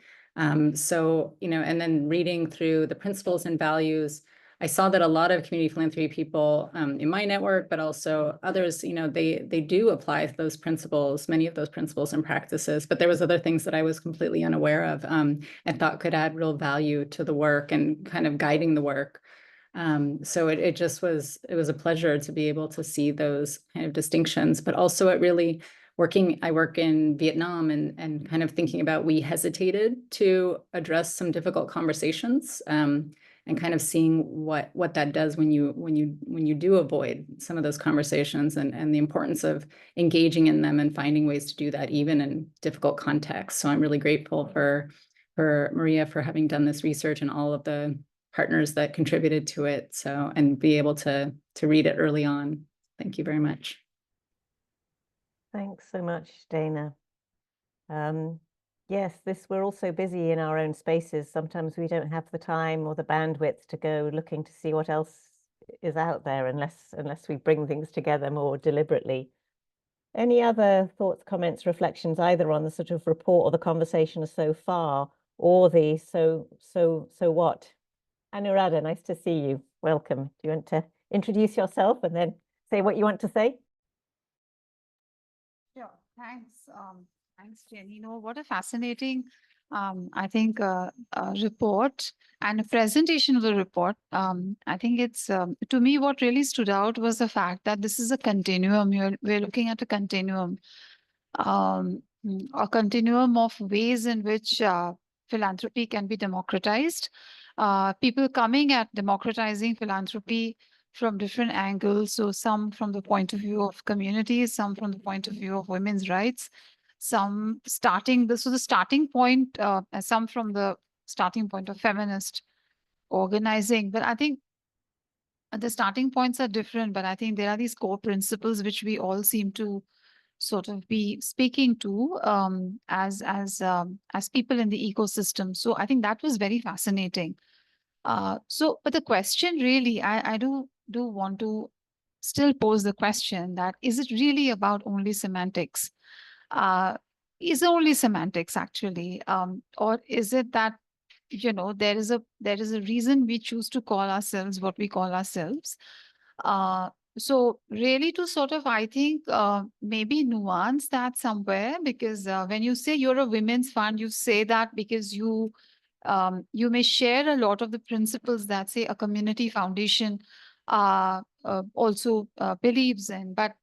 So, and then reading through the principles and values, I saw that a lot of community philanthropy people in my network, but also others, you know, they do apply those principles, many of those principles and practices, but there was other things that I was completely unaware of and thought could add real value to the work and kind of guiding the work. So it was a pleasure to be able to see those kind of distinctions, but also it really I work in Vietnam and kind of thinking about, we hesitated to address some difficult conversations and kind of seeing what that does when you do avoid some of those conversations and the importance of engaging in them and finding ways to do that even in difficult contexts. So I'm really grateful for Marija for having done this research and all of the partners that contributed to it. So, and be able to read it early on. Thank you very much. Thanks so much, Dana. Yes, we're also busy in our own spaces. Sometimes we don't have the time or the bandwidth to go looking to see what else is out there unless we bring things together more deliberately. Any other thoughts, comments, reflections, either on the sort of report or the conversation so far, or the so what? Anuradha, nice to see you. Welcome. Do you want to introduce yourself and then say what you want to say? Sure. Thanks. Thanks, Jenny. You know, what a fascinating, I think, report and a presentation of the report. I think it's, to me, what really stood out was the fact that this is a continuum. We're looking at a continuum of ways in which philanthropy can be democratized. People coming at democratizing philanthropy from different angles. So some from the point of view of communities, some from the point of view of women's rights, some starting the starting point, some from the starting point of feminist organizing. But I think the starting points are different, but I think there are these core principles which we all seem to sort of be speaking to as people in the ecosystem. So I think that was very fascinating. But the question really, I do want to still pose the question that, is it really about only semantics? Is it only semantics actually? Or is it that, you know, there is a reason we choose to call ourselves what we call ourselves? So really to sort of, I think, maybe nuance that somewhere, because when you say you're a women's fund, you say that because you may share a lot of the principles that, say, a community foundation also believes in, but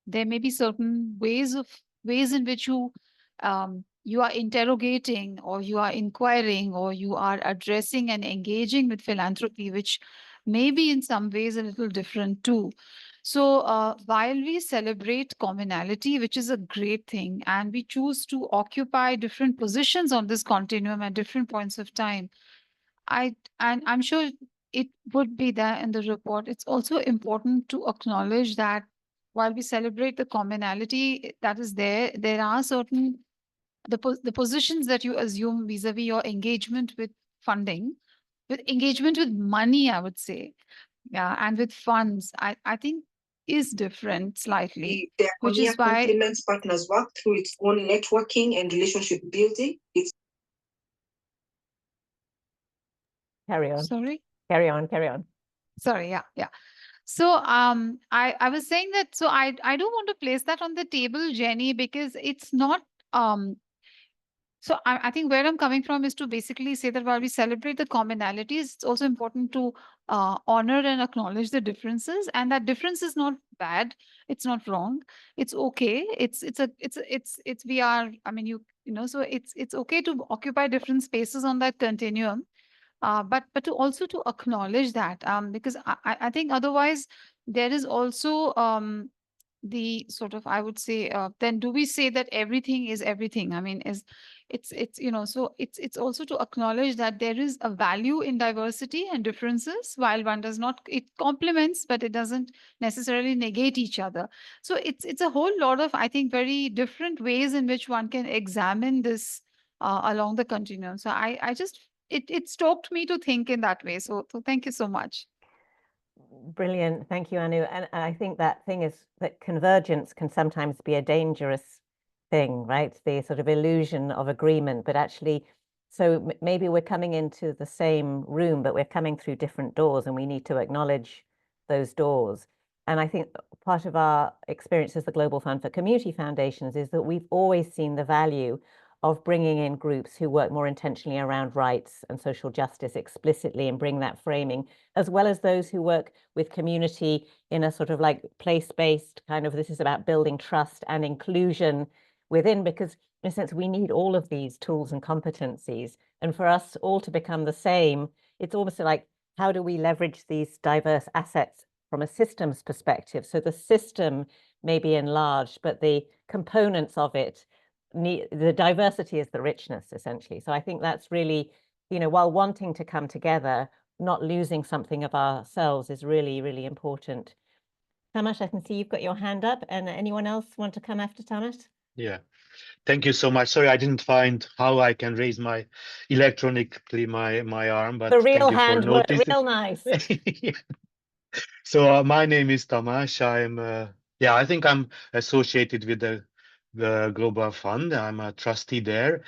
there may be certain ways in which you are interrogating, or you are inquiring, or you are addressing and engaging with philanthropy, which may be in some ways a little different too. So while we celebrate commonality, which is a great thing, and we choose to occupy different positions on this continuum at different points of time, and I'm sure it would be there in the report, it's also important to acknowledge that while we celebrate the commonality that is there, there are certain the positions that you assume vis-a-vis your engagement with funding, with engagement with money, I would say, and with funds, I think is different slightly, which is why complements partners' work through its own networking and relationship building. Carry on. Sorry. Carry on. Sorry. Yeah. So I was saying that, so I do want to place that on the table, Jenny, because it's not so I think where I'm coming from is to basically say that while we celebrate the commonalities, it's also important to honor and acknowledge the differences, and that difference is not bad. It's not wrong. It's okay. It's we are, I mean, you know, so it's okay to occupy different spaces on that continuum. But to also to acknowledge that, because I think otherwise there is also the sort of, I would say, then do we say that everything is everything? I mean, it's you know, so it's also to acknowledge that there is a value in diversity and differences, while one does not, it complements, but it doesn't necessarily negate each other. So it's a whole lot of, I think, very different ways in which one can examine this along the continuum. So I just, it stoked me to think in that way. So thank you so much. Brilliant. Thank you, Anu. And I think that thing is that convergence can sometimes be a dangerous thing, right? The sort of illusion of agreement, but actually So maybe we're coming into the same room, but we're coming through different doors, and we need to acknowledge those doors. And I think part of our experience as the Global Fund for Community Foundations is that we've always seen the value of bringing in groups who work more intentionally around rights and social justice explicitly and bring that framing, as well as those who work with community in a sort of like place-based kind of, this is about building trust and inclusion within, because in a sense, we need all of these tools and competencies. And for us all to become the same, it's almost like, how do we leverage these diverse assets from a systems perspective? So the system may be enlarged, but the components of it, the diversity is the richness, essentially. So I think that's really, while wanting to come together, not losing something of ourselves is really, really important. Tamas, I can see you've got your hand up. And anyone else want to come after Tamas? Yeah. Thank you so much. Sorry, I didn't find how I can raise my electronically my arm, but The real thank you for hand work, noticing. real nice. So my name is Tamas. I think I'm associated with the Global Fund. I'm a trustee there.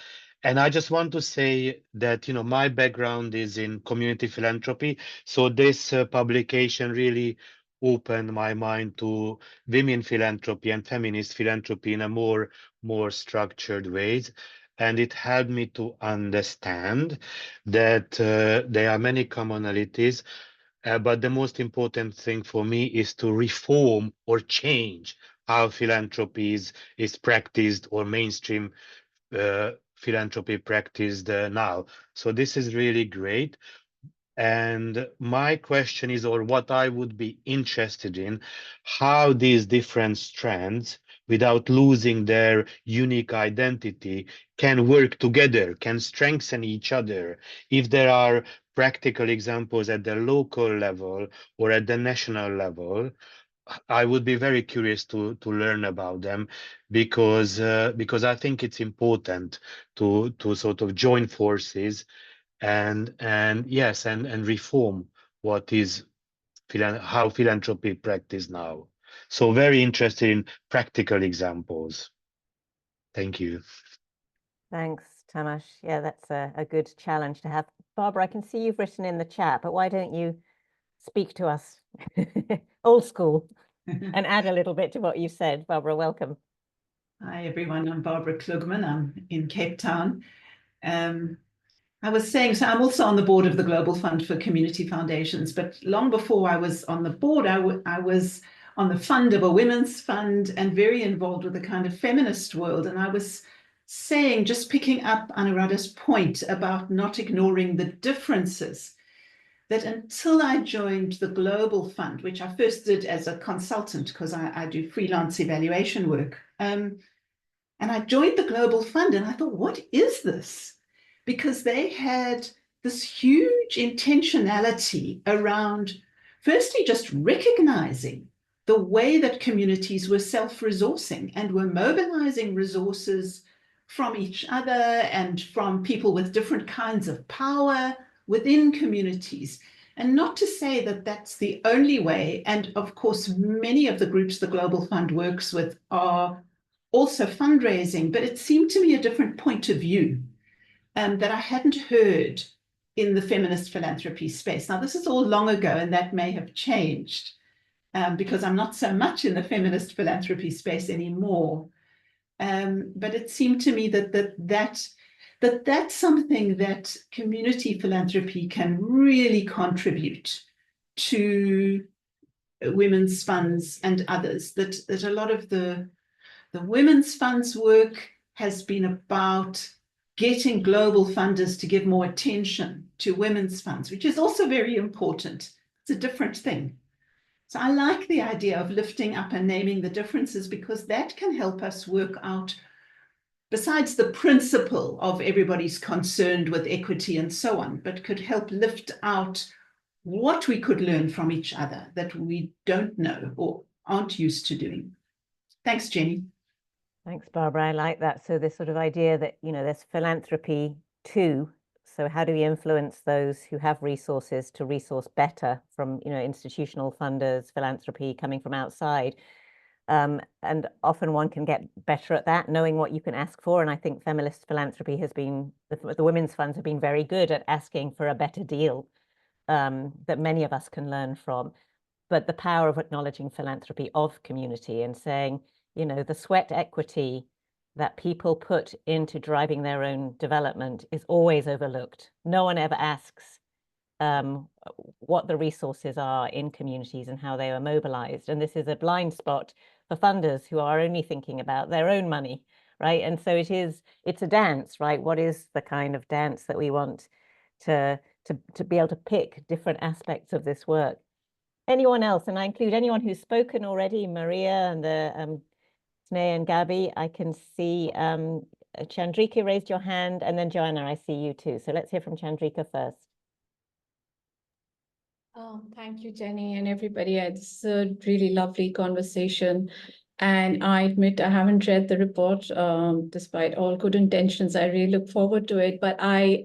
And I just want to say that, my background is in community philanthropy. So this publication really opened my mind to women philanthropy and feminist philanthropy in a more structured ways. And it helped me to understand that there are many commonalities. But the most important thing for me is to reform or change how philanthropy is practiced, or mainstream philanthropy practiced now. So this is really great. And my question is, or what I would be interested in, how these different strands, without losing their unique identity, can work together, can strengthen each other. If there are practical examples at the local level or at the national level, I would be very curious to learn about them, because I think it's important to sort of join forces and reform what is how philanthropy practice now. So very interested in practical examples. Thank you. Thanks, Tamas. Yeah, that's a good challenge to have. Barbara, I can see you've written in the chat, but why don't you speak to us old school and add a little bit to what you said? Barbara, welcome. Hi, everyone. I'm Barbara Klugman. I'm in Cape Town. I was saying, so I'm also on the board of the Global Fund for Community Foundations, but long before I was on the board, I was on the fund of a women's fund and very involved with the kind of feminist world. And I was saying, just picking up Anuradha's point about not ignoring the differences, that until I joined the Global Fund, which I first did as a consultant because I do freelance evaluation work, and I joined the Global Fund and I thought, what is this? Because they had this huge intentionality around, firstly, just recognizing the way that communities were self-resourcing and were mobilizing resources from each other and from people with different kinds of power within communities. And not to say that that's the only way. And of course, many of the groups the Global Fund works with are also fundraising, but it seemed to me a different point of view that I hadn't heard in the feminist philanthropy space. Now, this is all long ago, and that may have changed because I'm not so much in the feminist philanthropy space anymore. But it seemed to me that's something that community philanthropy can really contribute to women's funds and others, that a lot of the women's funds work has been about getting global funders to give more attention to women's funds, which is also very important. It's a different thing. So I like the idea of lifting up and naming the differences, because that can help us work out, besides the principle of everybody's concerned with equity and so on, but could help lift out what we could learn from each other that we don't know or aren't used to doing. Thanks, Jenny. Thanks, Barbara. I like that. So this sort of idea that, there's philanthropy too. So how do we influence those who have resources to resource better from, institutional funders, philanthropy coming from outside? And often one can get better at that, knowing what you can ask for. And I think feminist philanthropy has been, the women's funds have been very good at asking for a better deal that many of us can learn from. But the power of acknowledging philanthropy of community and saying, you know, the sweat equity that people put into driving their own development is always overlooked. No one ever asks what the resources are in communities and how they are mobilized. And this is a blind spot for funders who are only thinking about their own money, right? And so it's a dance, right? What is the kind of dance that we want to be able to pick different aspects of this work? Anyone else? And I include anyone who's spoken already, Maria and Sneh and Gabby. I can see Chandrika raised your hand, and then Joanna, I see you too. So let's hear from Chandrika first. Thank you, Jenny, and everybody. It's a really lovely conversation. And I admit I haven't read the report, despite all good intentions. I really look forward to it. But I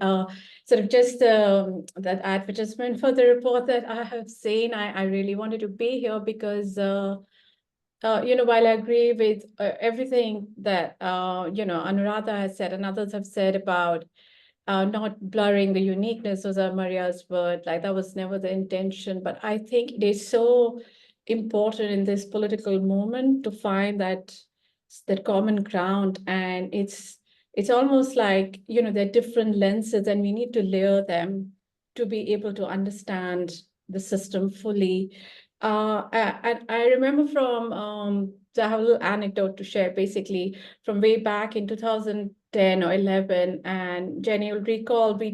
sort of just that advertisement for the report that I have seen, I really wanted to be here because, you know, while I agree with everything that, you know, Anuradha has said and others have said about not blurring the uniqueness, was Maria's word, like that was never the intention. But I think it is so important in this political moment to find that common ground. And it's almost like, you know, there are different lenses and we need to layer them to be able to understand the system fully. And I remember from, I have a little anecdote to share, basically from way back in 2010 or 11, and Jenny will recall, we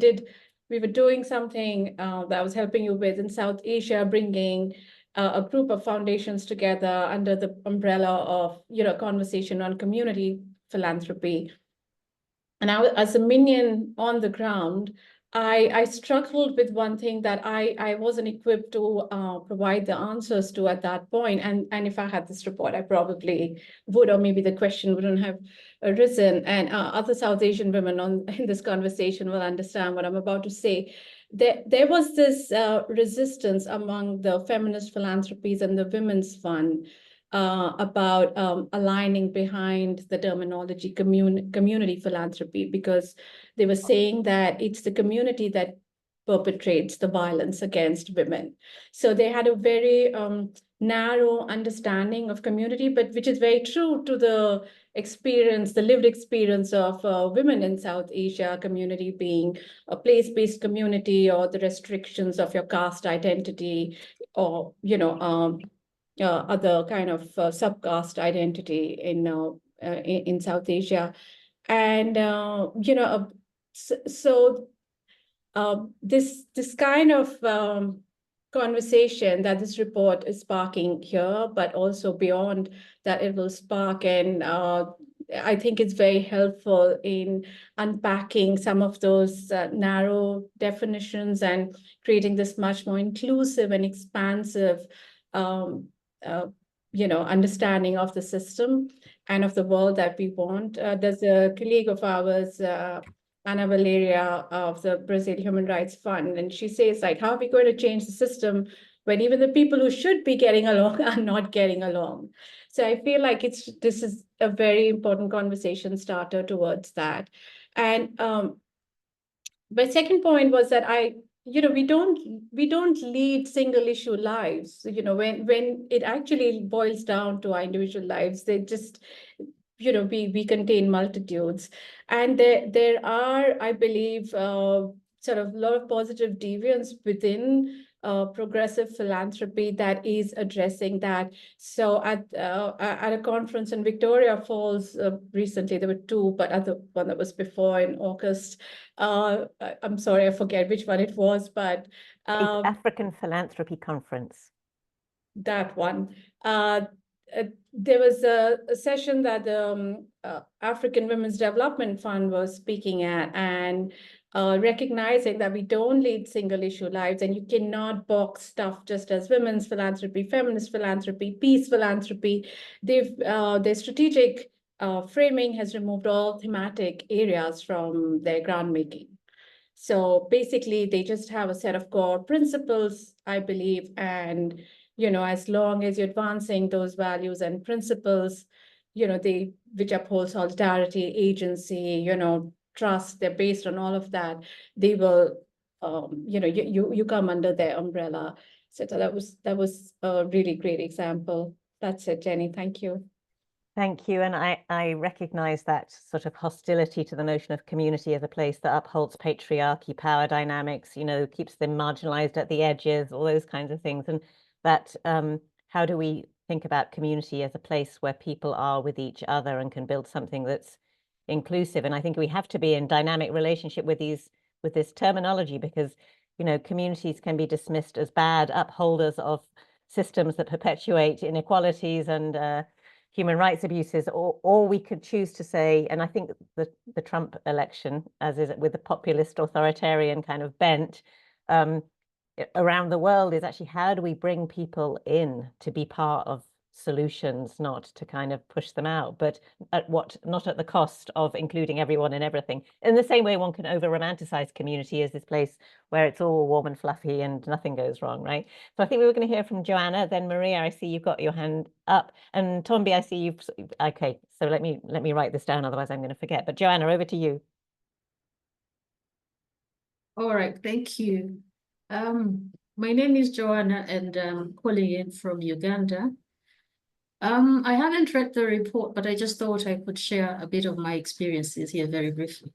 were doing something that I was helping you with in South Asia, bringing a group of foundations together under the umbrella of, you know, conversation on community philanthropy. And I, as a minion on the ground, I struggled with one thing that I wasn't equipped to provide the answers to at that point. And if I had this report, I probably would, or maybe the question wouldn't have arisen. And other South Asian women in this conversation will understand what I'm about to say. There was this resistance among the feminist philanthropies and the Women's Fund about aligning behind the terminology community philanthropy, because they were saying that it's the community that perpetrates the violence against women. So they had a very narrow understanding of community, but which is very true to the experience, the lived experience of women in South Asia, community being a place-based community, or the restrictions of your caste identity, or, you know, other kind of subcaste identity in South Asia. And, you know, this kind of conversation that this report is sparking here, but also beyond that it will spark. And I think it's very helpful in unpacking some of those narrow definitions and creating this much more inclusive and expansive you know, understanding of the system and of the world that we want. There's a colleague of ours, Ana Valeria of the Brazil Human Rights Fund, and she says, like, how are we going to change the system when even the people who should be getting along are not getting along? So I feel like this is a very important conversation starter towards that. And my second point was that you know, we don't lead single issue lives. You know, when it actually boils down to our individual lives, they just, you know, we contain multitudes. And there are, I believe, sort of a lot of positive deviance within progressive philanthropy that is addressing that. So at a conference in Victoria Falls recently, there were two, but other one that was before in August. I'm sorry, I forget which one it was, but African Philanthropy Conference. That one. There was a session that the African Women's Development Fund was speaking at, and recognizing that we don't lead single issue lives, and you cannot box stuff just as women's philanthropy, feminist philanthropy, peace philanthropy. Their strategic framing has removed all thematic areas from their grant making. So basically, they just have a set of core principles, I believe, and as long as you're advancing those values and principles, which uphold solidarity, agency, trust, they're based on all of that, they will, you come under their umbrella. So that was a really great example. That's it, Jenny. Thank you. Thank you. And I recognize that sort of hostility to the notion of community as a place that upholds patriarchy, power dynamics, keeps them marginalized at the edges, all those kinds of things. And that how do we think about community as a place where people are with each other and can build something that's inclusive? And I think we have to be in dynamic relationship with this terminology, because, communities can be dismissed as bad upholders of systems that perpetuate inequalities and human rights abuses, or we could choose to say, and I think the Trump election, as is with the populist authoritarian kind of bent around the world, is actually how do we bring people in to be part of solutions, not to kind of push them out, but not at the cost of including everyone and everything. In the same way, one can over romanticize community as this place where it's all warm and fluffy and nothing goes wrong, right? So I think we were going to hear from Joanna, then Marija, I see you've got your hand up, and Tombi, I see you've, okay, so let me write this down, otherwise I'm going to forget. But Joanna, over to you. All right, thank you. My name is Joanna, and I'm calling in from Uganda. I haven't read the report, but I just thought I could share a bit of my experiences here very briefly.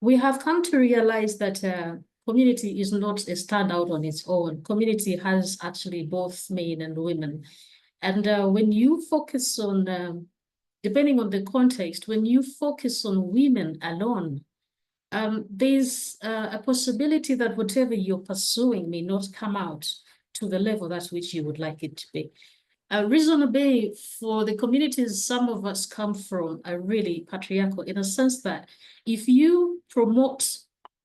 We have come to realize that community is not a standout on its own. Community has actually both men and women. And when you focus on, depending on the context, when you focus on women alone, there's a possibility that whatever you're pursuing may not come out to the level at which you would like it to be. Reasonably, for the communities some of us come from, are really patriarchal, in a sense that if you promote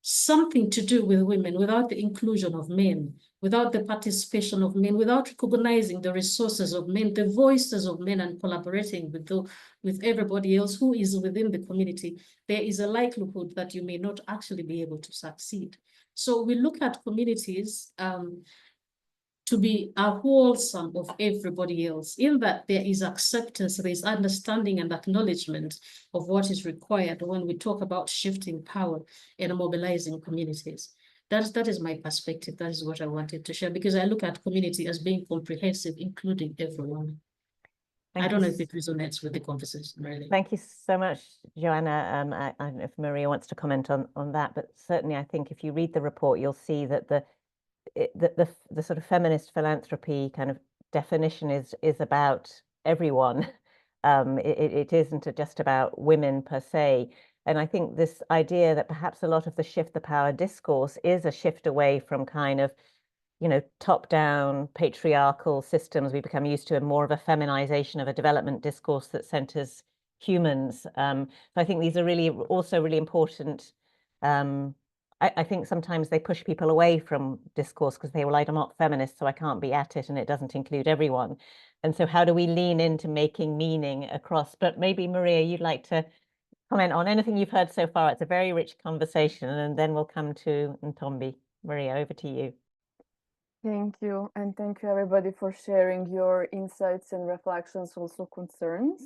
something to do with women without the inclusion of men, without the participation of men, without recognizing the resources of men, the voices of men, and collaborating with everybody else who is within the community, there is a likelihood that you may not actually be able to succeed. So we look at communities to be a wholesome of everybody else, in that there is acceptance, there is understanding and acknowledgement of what is required when we talk about shifting power and mobilizing communities. That is my perspective. That is what I wanted to share, because I look at community as being comprehensive, including everyone. I don't know if it resonates with the conversation, really. Thank you so much, Joanna. I don't know if Marija wants to comment on that, but certainly I think if you read the report, you'll see that the sort of feminist philanthropy kind of definition is about everyone. It isn't just about women per se. And I think this idea that perhaps a lot of the shift the power discourse is a shift away from kind of, top-down patriarchal systems we become used to, and more of a feminization of a development discourse that centers humans. So I think these are also really important. I think sometimes they push people away from discourse because they, well, I'm not feminist, so I can't be at it, and it doesn't include everyone. And so how do we lean into making meaning across? But maybe, Marija, you'd like to comment on anything you've heard so far. It's a very rich conversation, and then we'll come to Ntombi. Marija, over to you. Thank you. And thank you, everybody, for sharing your insights and reflections, also concerns.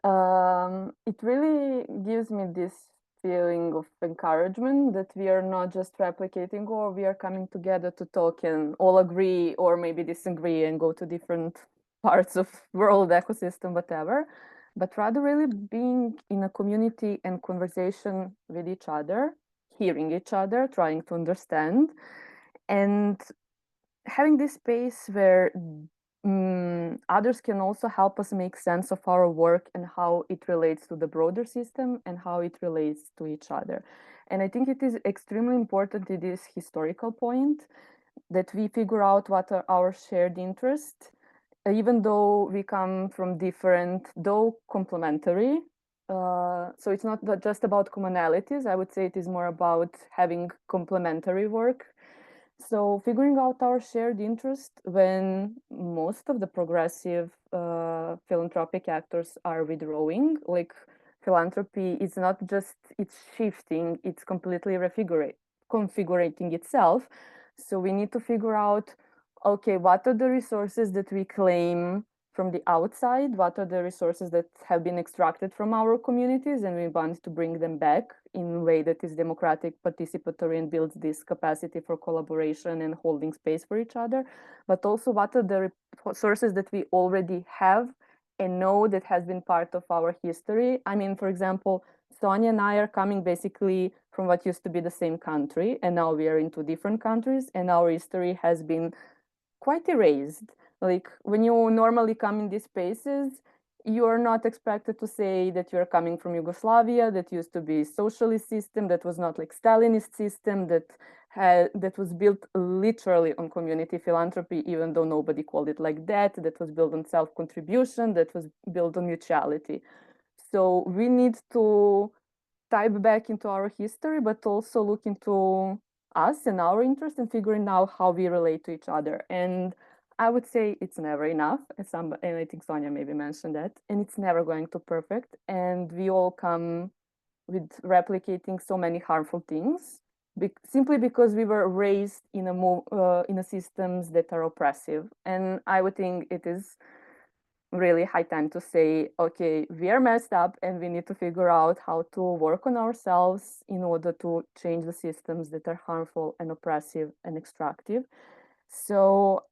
It really gives me this feeling of encouragement that we are not just replicating, or we are coming together to talk and all agree or maybe disagree and go to different parts of world ecosystem, whatever, but rather really being in a community and conversation with each other, hearing each other, trying to understand, and having this space where others can also help us make sense of our work and how it relates to the broader system and how it relates to each other. And I think it is extremely important at this historical point that we figure out what are our shared interests, even though we come from different, though complementary. So it's not just about commonalities. I would say it is more about having complementary work. So figuring out our shared interest when most of the progressive philanthropic actors are withdrawing, like philanthropy is not just, it's shifting, it's completely configuring itself. So we need to figure out okay, what are the resources that we claim from the outside? What are the resources that have been extracted from our communities, and we want to bring them back in a way that is democratic, participatory, and builds this capacity for collaboration and holding space for each other? But also, what are the resources that we already have and know that has been part of our history? I mean, for example, Sonia and I are coming basically from what used to be the same country, and now we are in two different countries, and our history has been quite erased. Like when you normally come in these spaces, you are not expected to say that you're coming from Yugoslavia, that used to be socialist system, that was not like Stalinist system, that was built literally on community philanthropy, even though nobody called it like that, that was built on self-contribution, that was built on mutuality. So we need to dive back into our history, but also look into us and our interests and figuring out how we relate to each other. And I would say it's never enough, and I think Sonia maybe mentioned that, and it's never going to perfect. And we all come with replicating so many harmful things, simply because we were raised in a systems that are oppressive. And I would think it is really high time to say, okay, we are messed up and we need to figure out how to work on ourselves in order to change the systems that are harmful and oppressive and extractive. So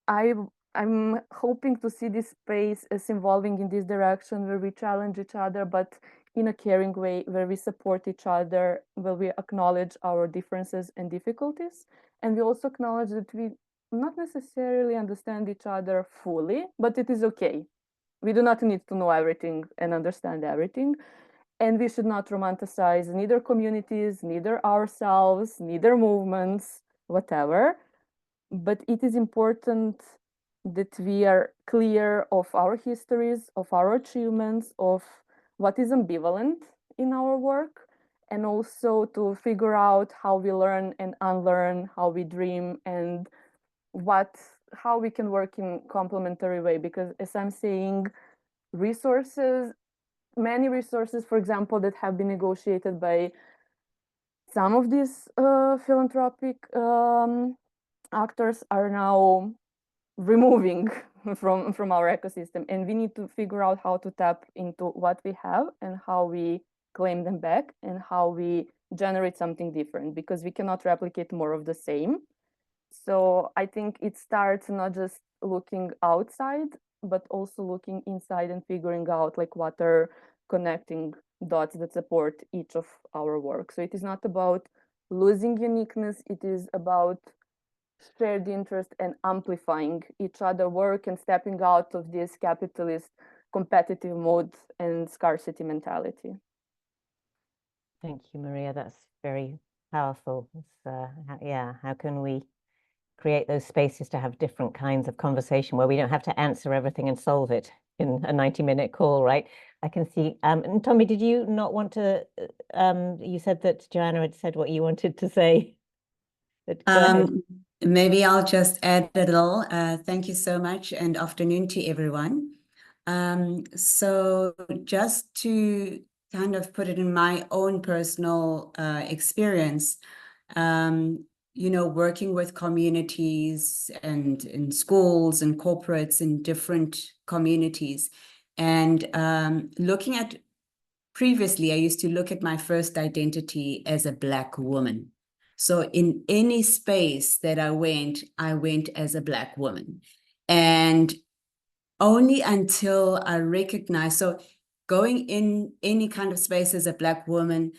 I'm hoping to see this space as evolving in this direction, where we challenge each other, but in a caring way, where we support each other, where we acknowledge our differences and difficulties. And we also acknowledge that we not necessarily understand each other fully, but it is okay. We do not need to know everything and understand everything. And we should not romanticize neither communities, neither ourselves, neither movements, whatever. But it is important that we are clear of our histories, of our achievements, of what is ambivalent in our work, and also to figure out how we learn and unlearn, how we dream, and how we can work in complementary way. Because as I'm saying, many resources, for example, that have been negotiated by some of these philanthropic actors are now removing from our ecosystem, and we need to figure out how to tap into what we have and how we claim them back and how we generate something different, because we cannot replicate more of the same. So I think it starts not just looking outside, but also looking inside and figuring out like what are connecting dots that support each of our work. So it is not about losing uniqueness, it is about shared interest and amplifying each other's work and stepping out of this capitalist competitive mode and scarcity mentality. Thank you, Marija. That's very powerful. How can we create those spaces to have different kinds of conversation where we don't have to answer everything and solve it in a 90-minute call, right? I can see, and Tommy, did you not want to, you said that Joanna had said what you wanted to say. Go ahead. Maybe I'll just add a little. Thank you so much, and afternoon to everyone. So just to kind of put it in my own personal experience, working with communities and in schools and corporates in different communities, and looking at, previously, I used to look at my first identity as a Black woman. So in any space that I went as a Black woman. And only until I recognized, so going in any kind of space as a Black woman,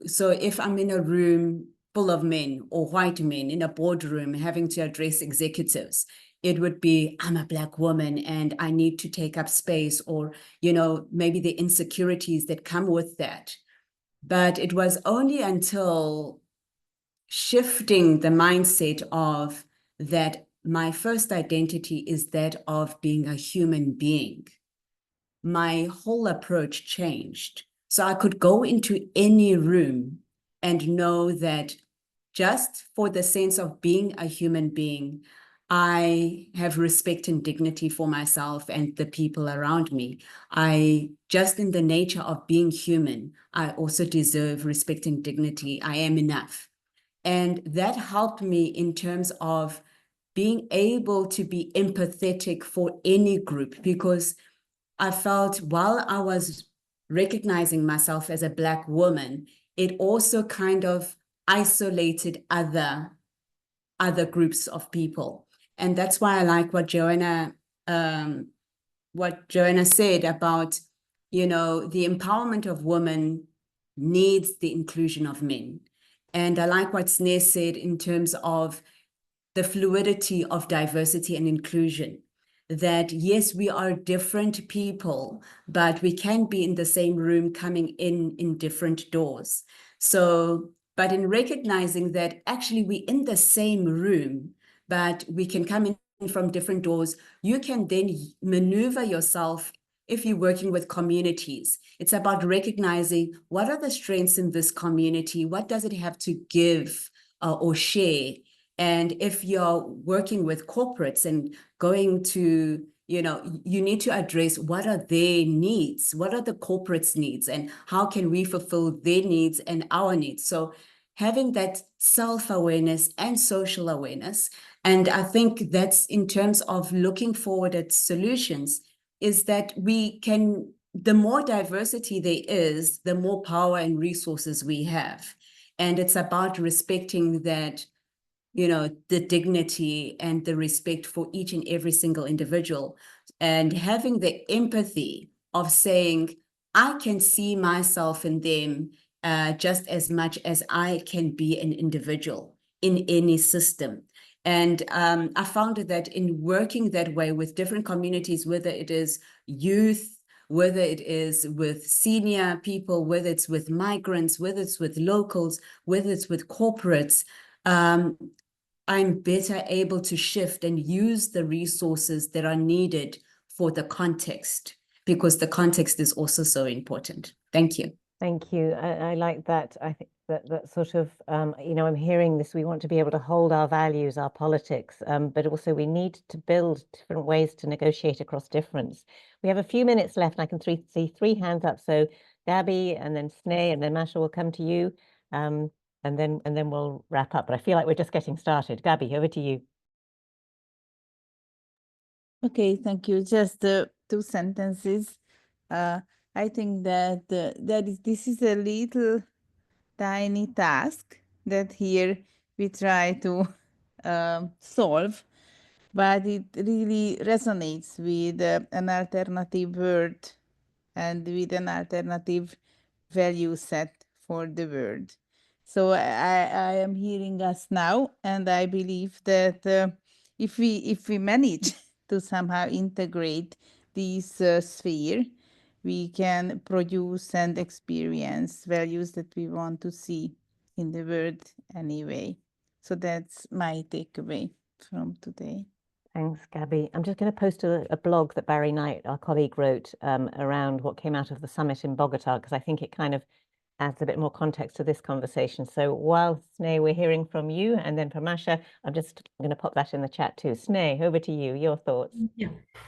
so if I'm in a room full of men or white men in a boardroom having to address executives, it would be, I'm a Black woman and I need to take up space, or, maybe the insecurities that come with that. But it was only until shifting the mindset of that my first identity is that of being a human being, my whole approach changed. So I could go into any room and know that just for the sense of being a human being, I have respect and dignity for myself and the people around me. Just in the nature of being human, I also deserve respect and dignity. I am enough. And that helped me in terms of being able to be empathetic for any group, because I felt while I was recognizing myself as a Black woman, it also kind of isolated other groups of people. And that's why I like what Joanna said about, you know, the empowerment of women needs the inclusion of men. And I like what Sneh said in terms of the fluidity of diversity and inclusion, that yes, we are different people, but we can be in the same room coming in different doors. So, but in recognizing that actually we're in the same room, but we can come in from different doors, you can then maneuver yourself. If you're working with communities, it's about recognizing what are the strengths in this community, what does it have to give or share. And if you're working with corporates and going to, you know, you need to address what are their needs, what are the corporates' needs, and how can we fulfill their needs and our needs. So having that self-awareness and social awareness, and I think that's in terms of looking forward at solutions, is that we can, the more diversity there is, the more power and resources we have. And it's about respecting that, you know, the dignity and the respect for each and every single individual, and having the empathy of saying, I can see myself in them just as much as I can be an individual in any system. And I found that in working that way with different communities, whether it is youth, whether it is with senior people, whether it's with migrants, whether it's with locals, whether it's with corporates, I'm better able to shift and use the resources that are needed for the context, because the context is also so important. Thank you. Thank you. I like that. I think that sort of, you know, I'm hearing this, we want to be able to hold our values, our politics, but also we need to build different ways to negotiate across difference. We have a few minutes left, and I can see three hands up. So Gabby, and then Sneh, and then Masha will come to you, and then we'll wrap up. But I feel like we're just getting started. Gabby, over to you. Okay, thank you. Just 2 sentences. I think that this is a little tiny task that here we try to solve, but it really resonates with an alternative world and with an alternative value set for the world. So I am hearing us now, and I believe that if we manage to somehow integrate this sphere, we can produce and experience values that we want to see in the world anyway. So that's my takeaway from today. Thanks, Gabby. I'm just going to post a blog that Barry Knight, our colleague, wrote around what came out of the summit in Bogota, because I think it kind of adds a bit more context to this conversation. So while Sneh, we're hearing from you, and then from Masha, I'm going to pop that in the chat too. Sneh, over to you, your thoughts.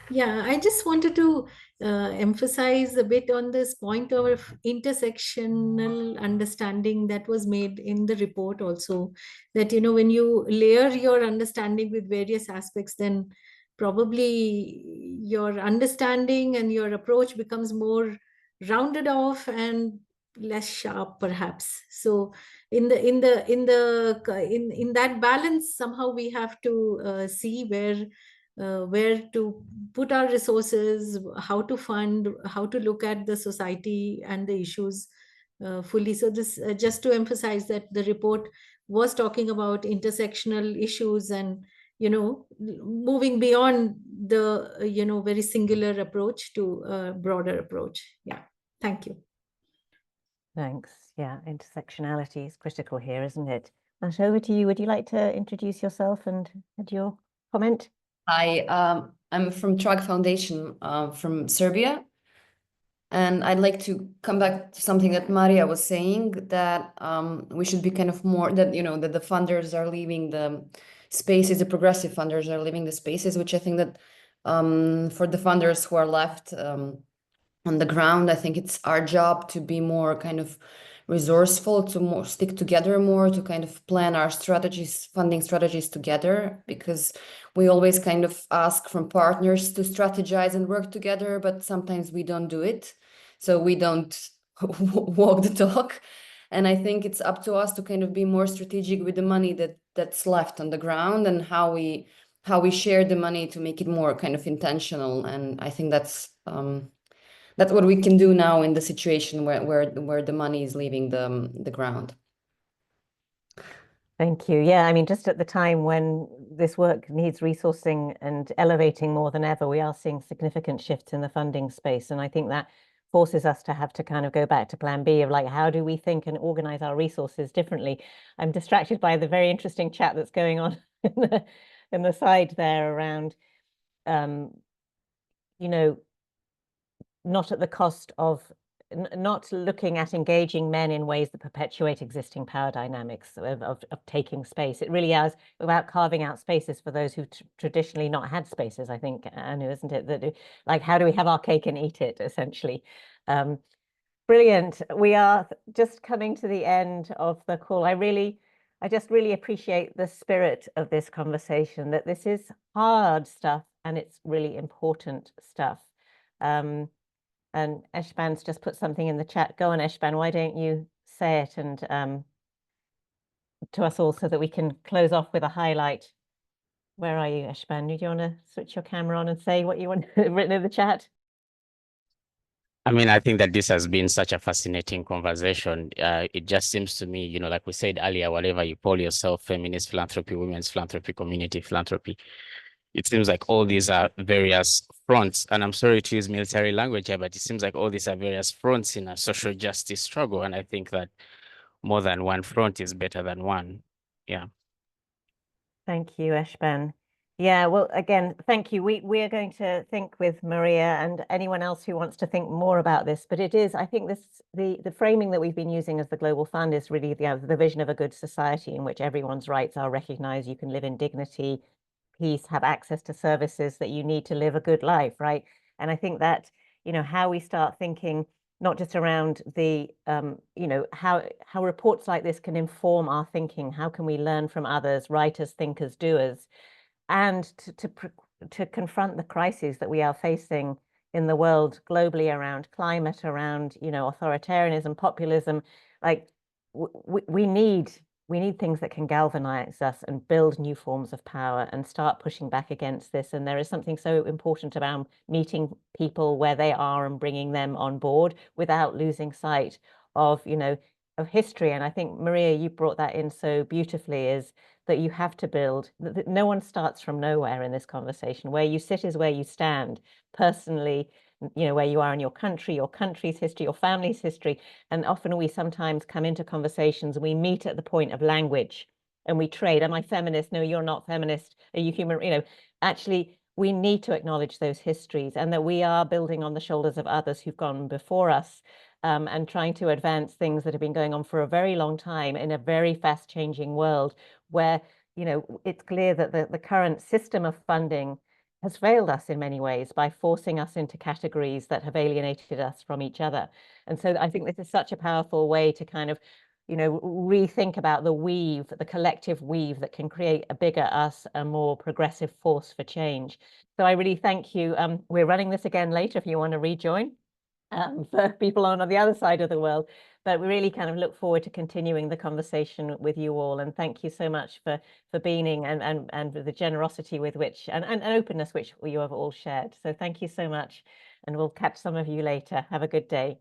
Yeah, I just wanted to emphasize a bit on this point of intersectional understanding that was made in the report also, that, you know, when you layer your understanding with various aspects, then probably your understanding and your approach becomes more rounded off and less sharp, perhaps. So in that balance, somehow we have to see where to put our resources, how to fund, how to look at the society and the issues fully. So this just to emphasize that the report was talking about intersectional issues and, you know, moving beyond the, you know, very singular approach to a broader approach. Yeah, thank you. Thanks. Yeah, intersectionality is critical here, isn't it? Masha, over to you. Would you like to introduce yourself and add your comment? Hi, I'm from Keystone Foundation from Serbia. And I'd like to come back to something that Marija was saying, that we should be kind of more, that, you know, that the funders are leaving the spaces, the progressive funders are leaving the spaces, which I think that for the funders who are left on the ground, I think it's our job to be more kind of resourceful, to stick together more, to kind of plan our strategies, funding strategies together, because we always kind of ask from partners to strategize and work together, but sometimes we don't do it. So we don't walk the talk. And I think it's up to us to kind of be more strategic with the money that's left on the ground, and how we share the money to make it more kind of intentional. And I think that's what we can do now in the situation where the money is leaving the ground. Thank you. Yeah, I mean, just at the time when this work needs resourcing and elevating more than ever, we are seeing significant shifts in the funding space. And I think that forces us to have to kind of go back to plan B of like, how do we think and organize our resources differently? I'm distracted by the very interesting chat that's going on in the side there around, you know, not at the cost of not looking at engaging men in ways that perpetuate existing power dynamics of taking space. It really is about carving out spaces for those who traditionally not had spaces, I think, Anu, isn't it? That, like, how do we have our cake and eat it, essentially? Brilliant. We are just coming to the end of the call. I just really appreciate the spirit of this conversation, that this is hard stuff and it's really important stuff. And Eshban's just put something in the chat. Go on, Eshban, why don't you say it and to us all so that we can close off with a highlight. Where are you, Eshban? Do you want to switch your camera on and say what you want written in the chat? I mean, I think that this has been such a fascinating conversation. It just seems to me, you know, like we said earlier, whatever you call yourself, feminist philanthropy, women's philanthropy, community philanthropy, it seems like all these are various fronts, and I'm sorry to use military language here, but it seems like all these are various fronts in a social justice struggle. And I think that more than one front is better than one. Yeah. Thank you, Eshban. Yeah, well, again, thank you. We are going to think with Marija and anyone else who wants to think more about this, but it is, I think the framing that we've been using as the Global Fund is really the vision of a good society in which everyone's rights are recognized. You can live in dignity, peace, have access to services that you need to live a good life, right? And I think that, you know, how we start thinking not just around the, you know, how reports like this can inform our thinking, how can we learn from others, writers, thinkers, doers, and to confront the crises that we are facing in the world globally around climate, around, you know, authoritarianism, populism. Like we need things that can galvanize us and build new forms of power and start pushing back against this. And there is something so important about meeting people where they are and bringing them on board without losing sight of, you know, of history. And I think, Marija, you brought that in so beautifully, is that you have to build, that no one starts from nowhere in this conversation. Where you sit is where you stand personally, you know, where you are in your country, your country's history, your family's history. And often we sometimes come into conversations and we meet at the point of language and we trade. Am I feminist? No, you're not feminist. Are you human? You know, actually, we need to acknowledge those histories and that we are building on the shoulders of others who've gone before us, and trying to advance things that have been going on for a very long time in a very fast changing world where, you know, it's clear that the current system of funding has failed us in many ways by forcing us into categories that have alienated us from each other. And so I think this is such a powerful way to kind of, you know, rethink about the weave, the collective weave that can create a bigger us, a more progressive force for change. So I really thank you. We're running this again later if you want to rejoin, for people on the other side of the world. But we really kind of look forward to continuing the conversation with you all. And thank you so much for being and the generosity with which and openness which you have all shared. So thank you so much. And we'll catch some of you later. Have a good day.